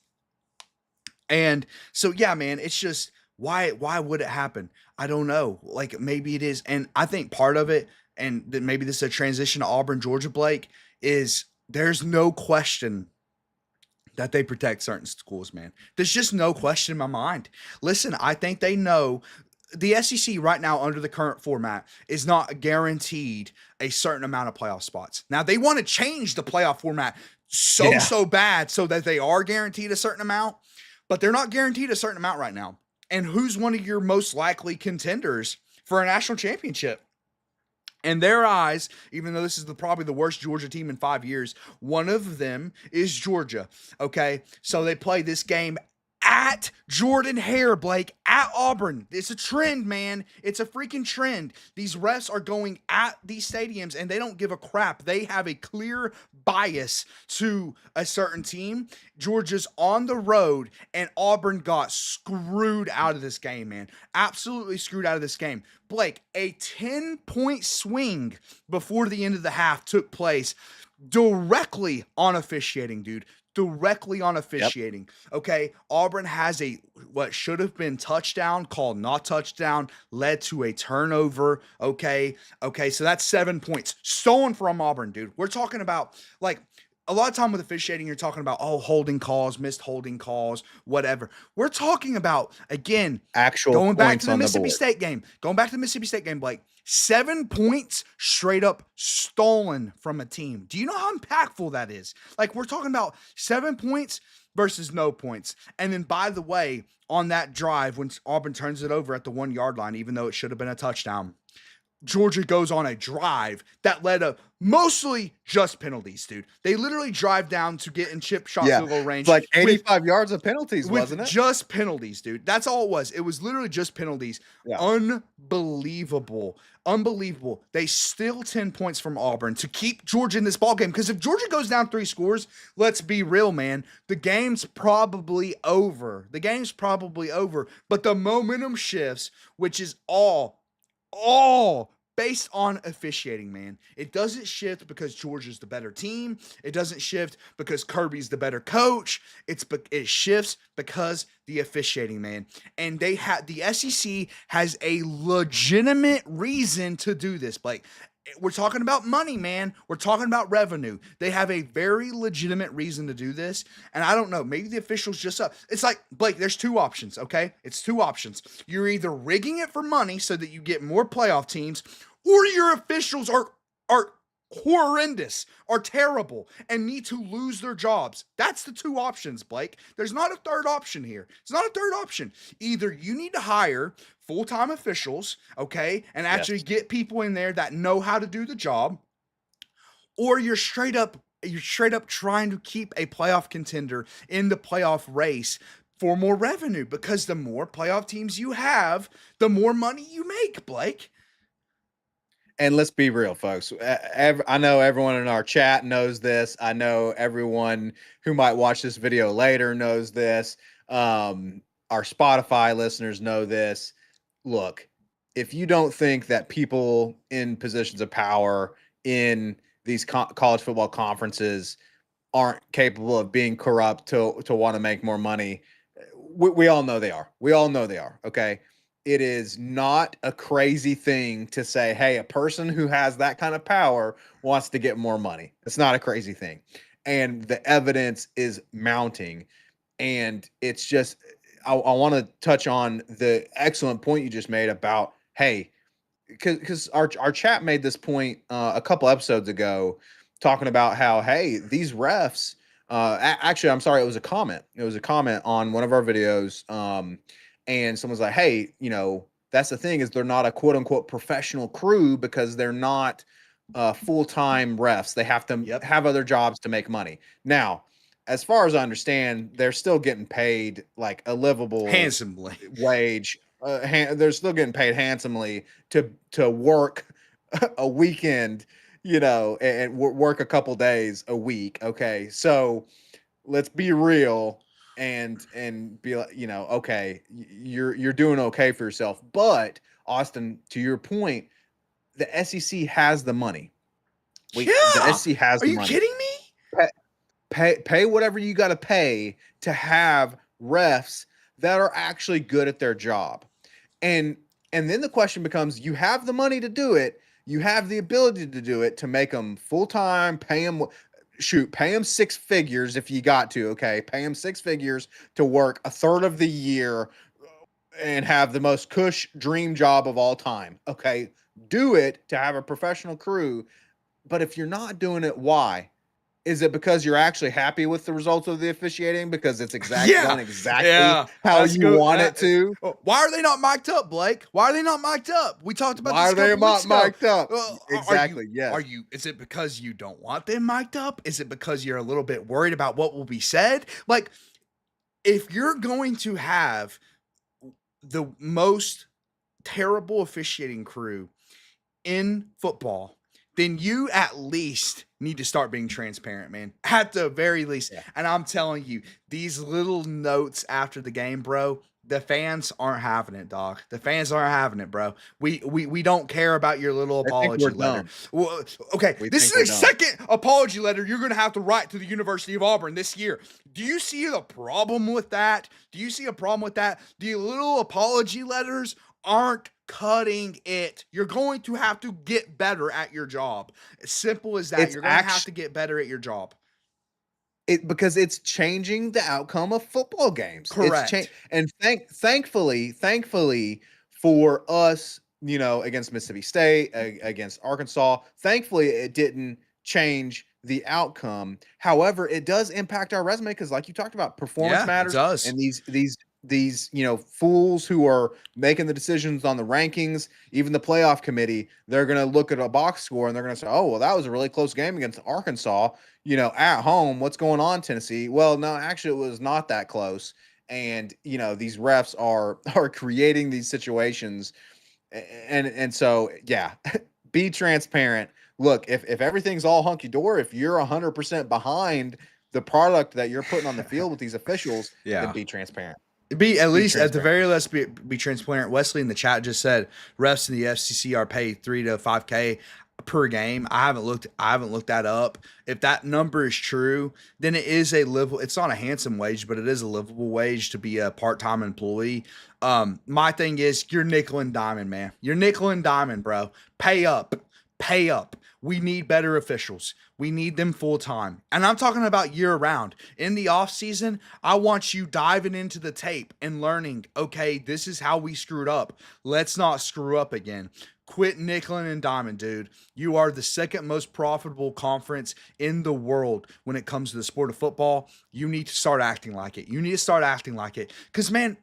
And so yeah, man, it's just why would it happen? I don't know. Like maybe it is, and I think part of it, and maybe this is a transition to Auburn, Georgia, Blake, is there's no question that they protect certain schools, man. There's just no question in my mind. Listen, I think they know the SEC right now under the current format is not guaranteed a certain amount of playoff spots. Now they want to change the playoff format so bad so that they are guaranteed a certain amount, but they're not guaranteed a certain amount right now. And who's one of your most likely contenders for a national championship? In their eyes, even though this is probably the worst Georgia team in 5 years, one of them is Georgia. Okay, so they play this game at Jordan Hare, Blake, at Auburn. It's a trend, man. It's a freaking trend. These refs are going at these stadiums and they don't give a crap. They have a clear bias to a certain team. Georgia's on the road and Auburn got screwed out of this game, man. Absolutely screwed out of this game. Blake, a 10-point swing before the end of the half took place directly on officiating, dude. Directly on officiating. Yep. Okay. Auburn has what should have been touchdown called not touchdown, led to a turnover. Okay. So that's 7 points stolen from Auburn, dude. We're talking about like a lot of time with officiating, you're talking about, oh, holding calls, missed holding calls, whatever. We're talking about, again, Actual going back to points the on the Mississippi board. State game. Going back to the Mississippi State game, Blake. 7 points straight up stolen from a team. Do you know how impactful that is? Like, we're talking about 7 points versus no points. And then, by the way, on that drive, when Auburn turns it over at the 1 yard line, even though it should have been a touchdown, Georgia goes on a drive that led to mostly just penalties, dude. They literally drive down to get in chip shot Yeah. field goal It's range like with 85 yards of penalties, wasn't it? just penalties, dude. That's all it was. It was literally just penalties. Yeah. Unbelievable. Unbelievable. They steal 10 points from Auburn to keep Georgia in this ball game. Because if Georgia goes down 3 scores, let's be real, man. The game's probably over. The game's probably over. But the momentum shifts, which is all based on officiating, man. It doesn't shift because Georgia's the better team. It doesn't shift because Kirby's the better coach. It shifts because the officiating, man. And the SEC has a legitimate reason to do this, Blake. We're talking about money, man. We're talking about revenue. They have a very legitimate reason to do this. And I don't know, maybe the officials just it's like, Blake, there's 2 options, okay? It's 2 options. You're either rigging it for money so that you get more playoff teams, or your officials are horrendous, are terrible, and need to lose their jobs. That's the 2 options, Blake. There's not a third option here. It's not a third option. Either you need to hire full-time officials, okay, and actually get people in there that know how to do the job, or you're straight up trying to keep a playoff contender in the playoff race for more revenue, because the more playoff teams you have, the more money you make, Blake. And let's be real, folks. I know everyone in our chat knows this. I know everyone who might watch this video later knows this. Our Spotify listeners know this. Look, if you don't think that people in positions of power in these college football conferences aren't capable of being corrupt to want to make more money, we all know they are. We all know they are. Okay. It is not a crazy thing to say, hey, a person who has that kind of power wants to get more money. It's not a crazy thing. And the evidence is mounting. And it's just, I want to touch on the excellent point you just made about, hey, because our chat made this point a couple episodes ago, talking about how, hey, these refs, actually, I'm sorry, it was a comment. It was a comment on one of our videos. And someone's like, hey, that's the thing, is they're not a quote unquote professional crew because they're not full-time refs. They have to have other jobs to make money. Now, as far as I understand, they're still getting paid like a livable handsomely wage. They're still getting paid handsomely to work a weekend, and work a couple days a week. Okay, so let's be real and be like, okay, you're doing okay for yourself. But Austin, to your point, the SEC has the money. The SEC has Are the you money. kidding me? Pay whatever you got to pay to have refs that are actually good at their job. And then the question becomes, you have the money to do it, you have the ability to do it, to make them full-time, pay them 6 figures if you got to, okay? Pay them 6 figures to work a third of the year and have the most cush dream job of all time, okay? Do it to have a professional crew. But if you're not doing it, why? Is it because you're actually happy with the results of the officiating, because it's done exactly how you want it to? Why are they not mic'd up, Blake? Why are they not mic'd up? We talked about Why this are a they couple weeks not ago. mic'd up? Exactly. Yes. Is it because you don't want them mic'd up? Is it because you're a little bit worried about what will be said? Like, if you're going to have the most terrible officiating crew in football, then you at least need to start being transparent, man. At the very least. Yeah. And I'm telling you, these little notes after the game, bro, the fans aren't having it, dog. The fans aren't having it, bro. We don't care about your little apology letter. Well, okay, this is the second apology letter you're going to have to write to the University of Auburn this year. Do you see the problem with that? Do you see a problem with that? The little apology letters aren't cutting it. You're going to have to get better at your job. As simple as that. You're going to have to get better at your job. because it's changing the outcome of football games. It's Correct. and thankfully for us, against Mississippi State, against Arkansas, thankfully it didn't change the outcome. However, it does impact our resume because, like you talked about, performance Yeah, it matters, does. and these fools who are making the decisions on the rankings, even the playoff committee, they're going to look at a box score and they're going to say, oh, well, that was a really close game against Arkansas, at home. What's going on, Tennessee? Well, no, actually it was not that close. And these refs are creating these situations, and so yeah, be transparent. Look, if everything's all hunky dory, if you're 100% behind the product that you're putting on the field with these officials, then Yeah. be transparent. Be at Be least at the transparent. very least be transparent. Wesley in the chat just said refs in the FCC are paid 3 to 5K per game. I haven't looked that up. If that number is true, then it is a livable. It's not a handsome wage, but it is a livable wage to be a part-time employee. My thing is you're nickel and diamond, man. You're nickel and diamond, bro. Pay up. Pay up. We need better officials. We need them full time. And I'm talking about year round. In the off season, I want you diving into the tape and learning, okay, this is how we screwed up. Let's not screw up again. Quit nickeling and diamond, dude. You are the second most profitable conference in the world when it comes to the sport of football. You need to start acting like it. You need to start acting like it. Because, man,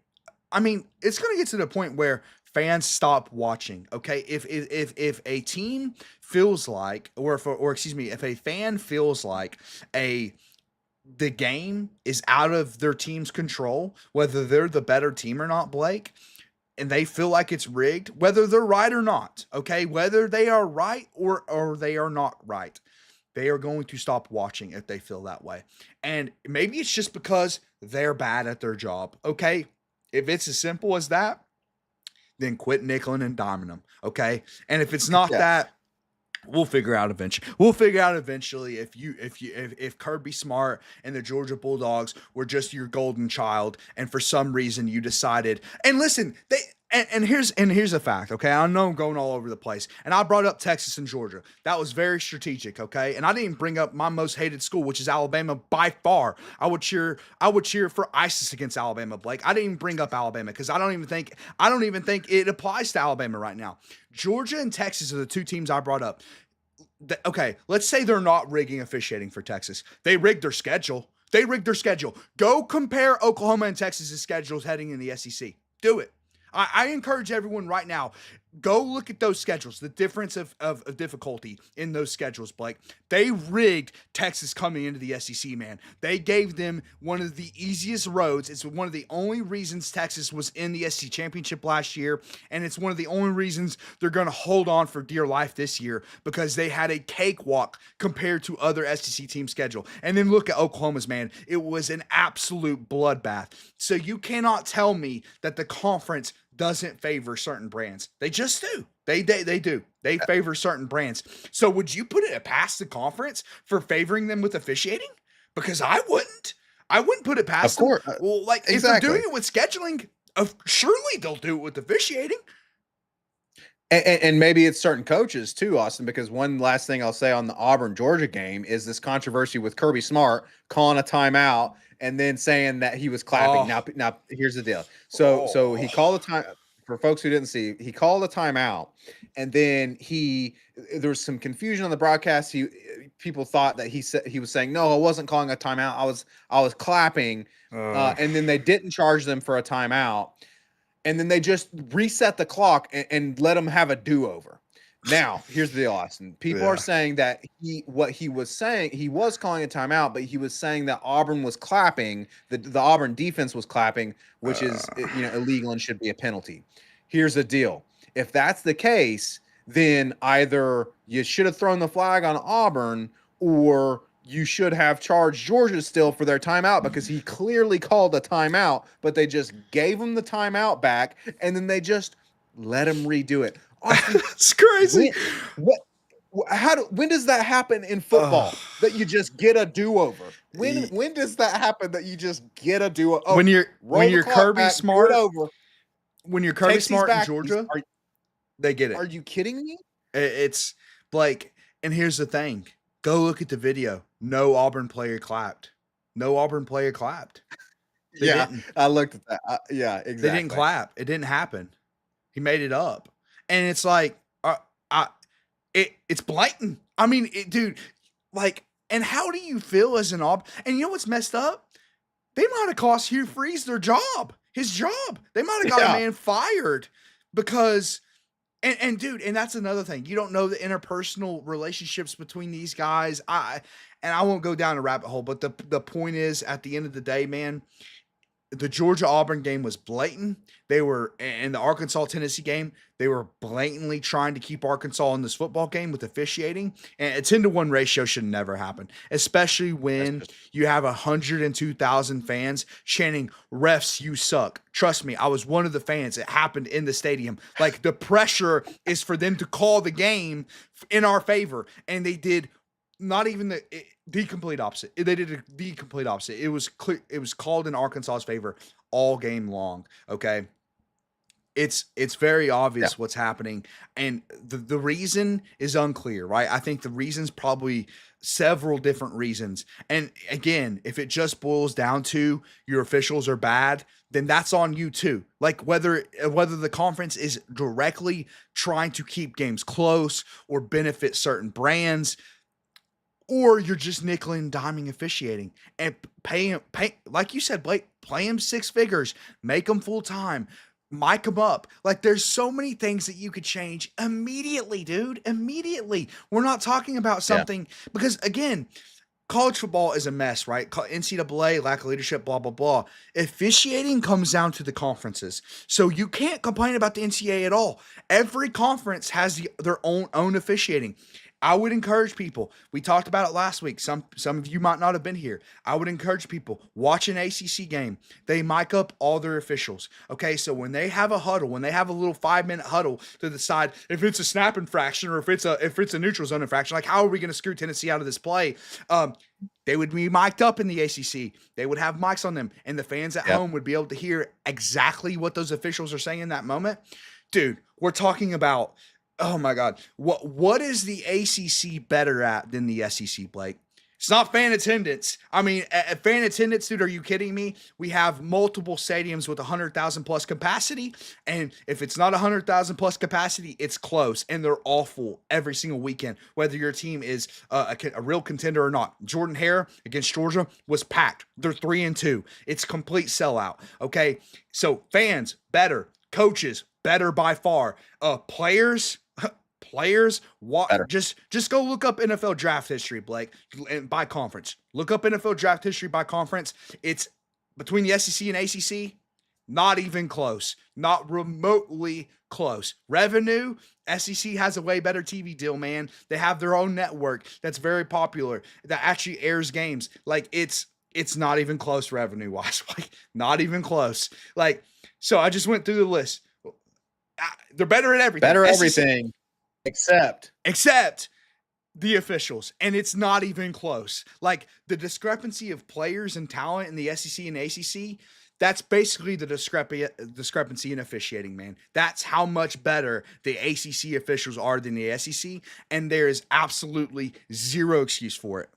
I mean, it's going to get to the point where fans stop watching. Okay, if a team feels like, or excuse me, if a fan feels like a the game is out of their team's control, whether they're the better team or not, Blake, and they feel like it's rigged, whether they're right or not. Okay, whether they are right or they are not right. They are going to stop watching if they feel that way. And maybe it's just because they're bad at their job. Okay. If it's as simple as that, then quit nickeling and diming them. Okay. And if it's not Yes. that, we'll figure out eventually. We'll figure out eventually if Kirby Smart and the Georgia Bulldogs were just your golden child, and for some reason you decided. And listen, here's a fact. Okay, I know I'm going all over the place, and I brought up Texas and Georgia. That was very strategic. Okay, and I didn't bring up my most hated school, which is Alabama by far. I would cheer for ISIS against Alabama, Blake. I didn't even bring up Alabama because I don't even think it applies to Alabama right now. Georgia and Texas are the two teams I brought up. Okay, let's say they're not rigging officiating for Texas. They rigged their schedule. Go compare Oklahoma and Texas' schedules heading in the SEC. Do it. I encourage everyone right now, go look at those schedules, the difference of difficulty in those schedules, Blake. They rigged Texas coming into the SEC, man. They gave them one of the easiest roads. It's one of the only reasons Texas was in the SEC championship last year, and it's one of the only reasons they're going to hold on for dear life this year because they had a cakewalk compared to other SEC team schedule. And then look at Oklahoma's, man. It was an absolute bloodbath. So you cannot tell me that the conference doesn't favor certain brands. They just do. They do. They favor certain brands. So would you put it past the conference for favoring them with officiating? Because I wouldn't. I wouldn't put it Of past them. course. Well, like if they're doing Exactly. it with scheduling, surely they'll do it with officiating. And maybe it's certain coaches too, Austin, because one last thing I'll say on the Auburn Georgia game is this controversy with Kirby Smart calling a timeout and then saying that he was clapping. Oh, Now here's the deal. So he oh, called a time for folks who didn't see, he called a timeout, and then there was some confusion on the broadcast. People thought that he was saying, no, I wasn't calling a timeout. I was clapping. And then they didn't charge them for a timeout. And then they just reset the clock and let him have a do-over. Now, here's the deal, Austin. People are yeah. saying that he was calling a timeout, but he was saying that Auburn was clapping, the Auburn defense was clapping, which is illegal and should be a penalty. Here's the deal. If that's the case, then either you should have thrown the flag on Auburn, or you should have charged Georgia still for their timeout, because he clearly called a timeout, but they just gave him the timeout back and then they just let him redo it. Austin, It's crazy. when, when does that happen in Uh, football, that you just get a do-over? When does that happen that you just get a do-over? Oh, when roll the you're clock Kirby back, do it Smart, over. when you're Kirby Takes these Smart in back. Georgia, they get Are it. you kidding me? It's Blake. And here's the thing: go look at the video. No Auburn player clapped. No Auburn player clapped. They Yeah, didn't. I looked at that. Yeah, They didn't exactly. clap. It didn't happen. He made it up, and it's like, I it's blatant. I mean, dude, like, and how do you feel as an Auburn? And you know what's messed up? They might have cost Hugh Freeze his job. They might have got a Yeah, man fired because and dude, and that's another thing. You don't know the interpersonal relationships between these guys. I won't go down a rabbit hole, but the point is at the end of the day, man, the Georgia Auburn game was blatant. They were in the Arkansas Tennessee game. They were blatantly trying to keep Arkansas in this football game with officiating, and a 10-1 ratio should never happen, especially that's when just you have 102,000 fans chanting "Refs, you suck." Trust me, I was one of the fans. It happened in the stadium. Like the pressure is for them to call the game in our favor, and they did not even the complete opposite. They did the complete opposite. It was clear. It was called in Arkansas's favor all game long. Okay, it's very yeah, obvious what's happening, and the reason is unclear. Right? I think the reason's probably several different reasons. And again, if it just boils down to your officials are bad, then that's on you too. Like whether the conference is directly trying to keep games close or benefit certain brands, or you're just nickel and diming officiating and pay like you said, Blake, play him six figures, make him full time, mic him up. Like there's so many things that you could change immediately, dude. Immediately. We're not talking about yeah, something because again, college football is a mess, right? NCAA, lack of leadership, blah, blah, blah. Officiating comes down to the conferences. So you can't complain about the NCAA at all. Every conference has their own officiating. I would encourage people. We talked about it last week. Some of you might not have been here. I would encourage people watch an ACC game. They mic up all their officials. Okay, so when they have a huddle, when they have a little 5-minute huddle to decide if it's a snap infraction or if it's a neutral zone infraction, like how are we going to screw Tennessee out of this play? They would be mic'd up in the ACC. They would have mics on them, and the fans at yeah. home would be able to hear exactly what those officials are saying in that moment. Dude, we're talking about, oh my God, what is the ACC better at than the SEC, Blake? It's not fan attendance. I mean, at fan attendance, dude, are you kidding me? We have multiple stadiums with 100,000 plus capacity, and if it's not 100,000 plus capacity, it's close, and they're all full every single weekend, whether your team is a real contender or not. Jordan Hare against Georgia was packed. They're 3-2. It's complete sellout. Okay, so fans better, coaches better by far. Players, what, Better. just go look up NFL draft history, Blake, and by conference. Look up NFL draft history by conference. It's between the SEC and ACC, not even close, not remotely close. Revenue, SEC has a way better TV deal, man. They have their own network that's very popular that actually airs games. Like it's not even close revenue wise, like not even close. Like so, I just went through the list. They're better at everything. Better SEC, everything except except the officials, and it's not even close. Like the discrepancy of players and talent in the SEC and ACC, that's basically the discrepancy in officiating, man. That's how much better the ACC officials are than the SEC, and there is absolutely zero excuse for it.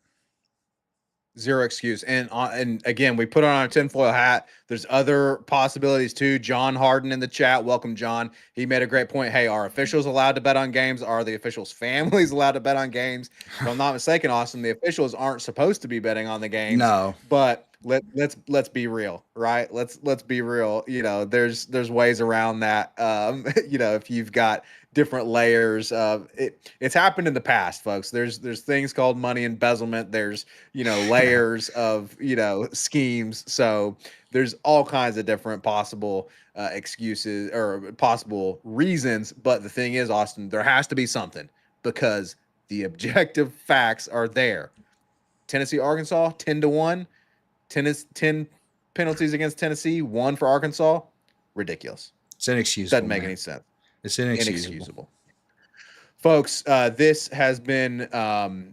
zero excuse. And again, we put on our tinfoil hat. There's other possibilities too. John Harden in the chat. Welcome, John. He made a great point. Hey, are officials allowed to bet on games? Are the officials' families allowed to bet on games? If I'm not mistaken, Austin, the officials aren't supposed to be betting on the games, No, but let's be real, right? Let's be real. There's ways around that. If you've got different layers of it, it's happened in the past, folks. There's things called money embezzlement. There's layers of schemes. So there's all kinds of different possible excuses or possible reasons. But the thing is, Austin, there has to be something because the objective facts are there. Tennessee, Arkansas, 10-1. 10 penalties against Tennessee, 1 for Arkansas. Ridiculous. it's inexcusable. Doesn't make Man. any sense. It's inexcusable. Inexcusable. Folks, this has been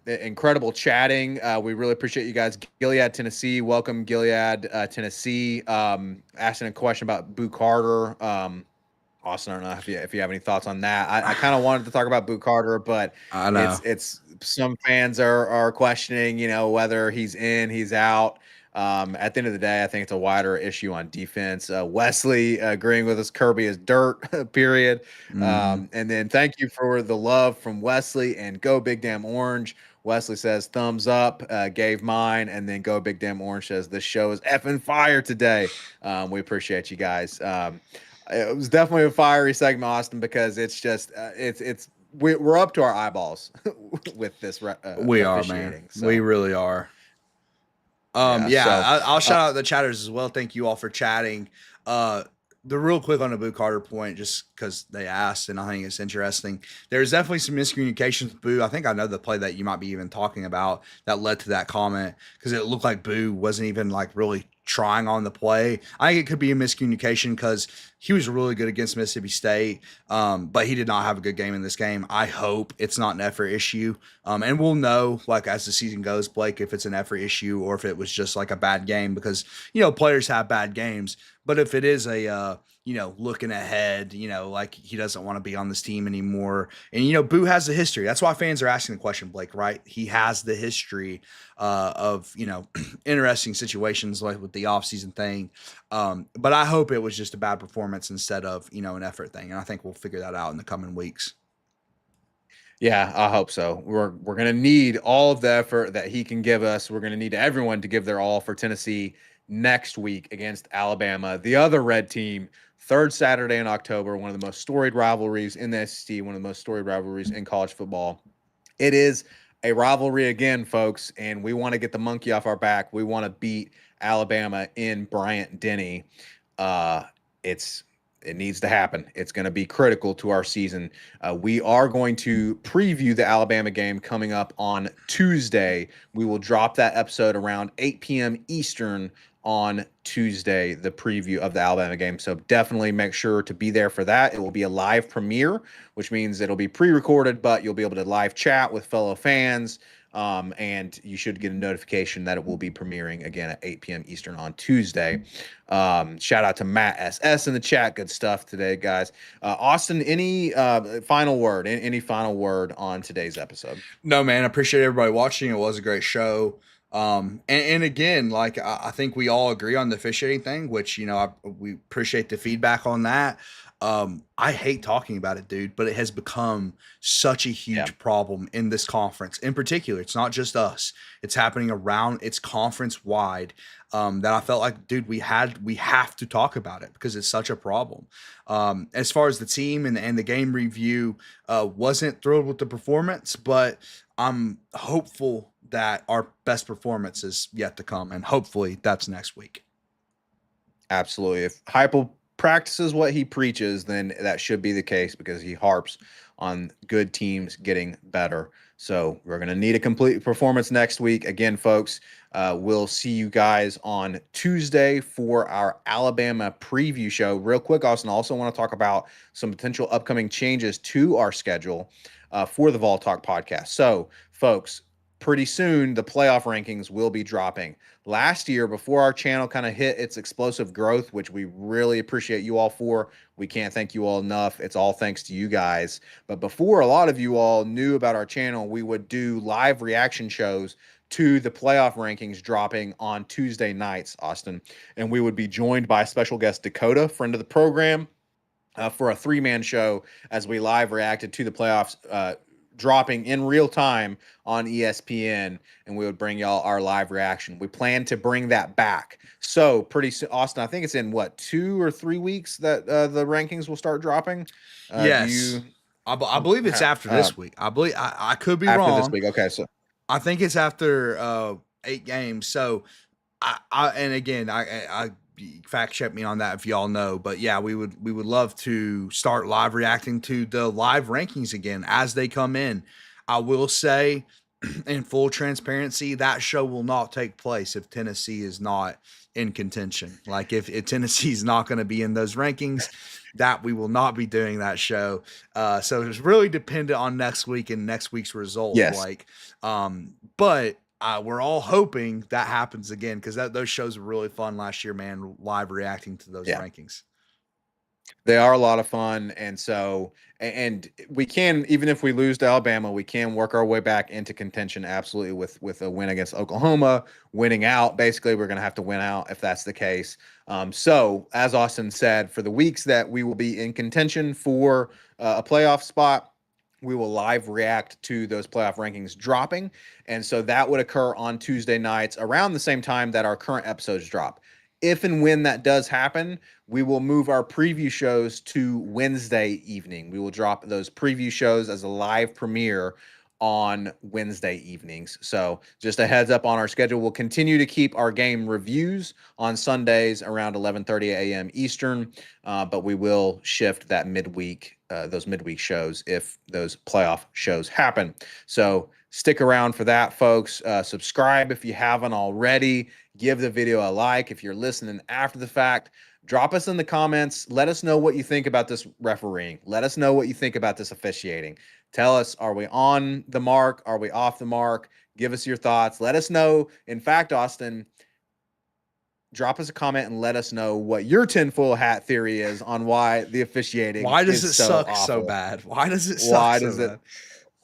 incredible chatting. We really appreciate you guys. Gilead, Tennessee. Welcome, Gilead, Tennessee. Asking a question about Boo Carter. Austin, I don't know if you have any thoughts on that. I kind of wanted to talk about Boo Carter, but I know it's some fans are questioning, whether he's in, he's out. At the end of the day, I think it's a wider issue on defense. Wesley agreeing with us, Kirby is dirt, period. Hmm. And then thank you for the love from Wesley and Go Big Damn Orange. Wesley says thumbs up, gave mine, and then Go Big Damn Orange says this show is effing fire today. We appreciate you guys. It was definitely a fiery segment, Austin, because it's just we're up to our eyeballs with this We are, man. officiating. We So really are. yeah, Yeah, so I'll uh, shout out the chatters as well. Thank you all for chatting. Uh, the real quick on the Boo Carter point, just because they asked, and I think it's interesting. There's definitely some miscommunication with Boo. I think I know the play that you might be even talking about that led to that comment because it looked like Boo wasn't even like really trying on the play. I think it could be a miscommunication because he was really good against Mississippi State, but he did not have a good game in this game. I hope it's not an effort issue. And we'll know, like, as the season goes, Blake, if it's an effort issue or if it was just like a bad game because, players have bad games. But if it is looking ahead, like he doesn't want to be on this team anymore. And, Boo has the history. That's why fans are asking the question, Blake, right? He has the history of, interesting situations like with the offseason thing. But I hope it was just a bad performance instead of, an effort thing. And I think we'll figure that out in the coming weeks. yeah, I hope so. We're gonna need all of the effort that he can give us. We're gonna need everyone to give their all for Tennessee next week against Alabama, the other red team. Third Saturday in October, one of the most storied rivalries in the SEC, one of the most storied rivalries in college football. It is a rivalry again, folks, and we want to get the monkey off our back. We want to beat Alabama in Bryant Denny. Uh, it's it needs to happen. It's going to be critical to our season. We are going to preview the Alabama game coming up on Tuesday. We will drop that episode around 8 p.m. Eastern on Tuesday, the preview of the Alabama game. So definitely make sure to be there for that. It will be a live premiere, which means it'll be pre-recorded, but you'll be able to live chat with fellow fans. And you should get a notification that it will be premiering again at 8 p.m. Eastern on Tuesday. Shout out to Matt SS in the chat. Good stuff today, guys. Austin, any final word? Any final word on today's episode? No, man, I appreciate everybody watching. It was a great show. And again, like I think we all agree on the officiating thing, which we appreciate the feedback on that. I hate talking about it, dude, but it has become such a Yeah. huge problem in this conference. In particular, it's not just us; it's happening around. It's conference wide. That I felt like, dude, we have to talk about it because it's such a problem. As far as the team and the game review, wasn't thrilled with the performance, but I'm hopeful that our best performance is yet to come, and hopefully that's next week. Absolutely. If Heupel practices what he preaches, then that should be the case because he harps on good teams getting better. So we're going to need a complete performance next week. Again, folks, we'll see you guys on Tuesday for our Alabama preview show. Real quick, Austin, I also want to talk about some potential upcoming changes to our schedule for the Vol Talk podcast. So, folks, pretty soon the playoff rankings will be dropping. Last year, before our channel kind of hit its explosive growth, which we really appreciate you all for, we can't thank you all enough. It's all thanks to you guys. But before a lot of you all knew about our channel, we would do live reaction shows to the playoff rankings dropping on Tuesday nights, Austin. And we would be joined by special guest Dakota, friend of the program, for a three-man show as we live reacted to the playoffs dropping in real time on ESPN, and we would bring y'all our live reaction. We plan to bring that back. So pretty soon, Austin, I think it's in what, 2 or 3 weeks that the rankings will start dropping. Do Yes, you I believe it's after this week. I believe I could be after this wrong. week? Okay, so I think it's after 8 games. So and again, I fact check me on that if y'all know, but yeah, we would love to start live reacting to the live rankings again as they come in. I will say, in full transparency, that show will not take place if Tennessee is not in contention. Like if Tennessee is not going to be in those rankings, that we will not be doing that show. So it's really dependent on next week and next week's result, yes. Blake. But we're all hoping that happens again because those shows were really fun last year, man. Live reacting to those Yeah. rankings. They are a lot of fun, and so and we can, even if we lose to Alabama, we can work our way back into contention absolutely with a win against Oklahoma, winning out. Basically, we're going to have to win out if that's the case. So, as Austin said, for the weeks that we will be in contention for a playoff spot, we will live react to those playoff rankings dropping, and so that would occur on Tuesday nights around the same time that our current episodes drop. If and when that does happen, we will move our preview shows to Wednesday evening. We will drop those preview shows as a live premiere on Wednesday evenings. So, just a heads up on our schedule. We'll continue to keep our game reviews on Sundays around 11:30 a.m. Eastern, but we will shift that midweek, those midweek shows if those playoff shows happen. So, stick around for that, folks. Subscribe if you haven't already. Give the video a like. If you're listening after the fact, drop us in the comments. Let us know what you think about this refereeing. Let us know what you think about this officiating. Tell us, are we on the mark? Are we off the mark? Give us your thoughts. Let us know. In fact, Austin, drop us a comment and let us know what your tinfoil hat theory is on why the officiating Why does is it so suck so awful. bad? Why does it suck Why so does it bad?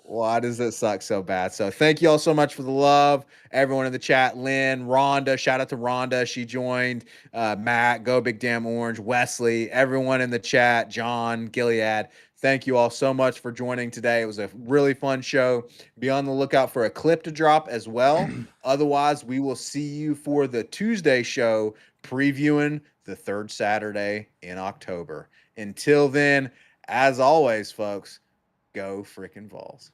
why does it suck so bad? So thank you all so much for the love. Everyone in the chat, Lynn, Rhonda, shout out to Rhonda. She joined. Matt, Go Big Damn Orange, Wesley, everyone in the chat, John, Gilead. Thank you all so much for joining today. It was a really fun show. Be on the lookout for a clip to drop as well. Otherwise, we will see you for the Tuesday show previewing the third Saturday in October. Until then, as always, folks, go freaking Vols.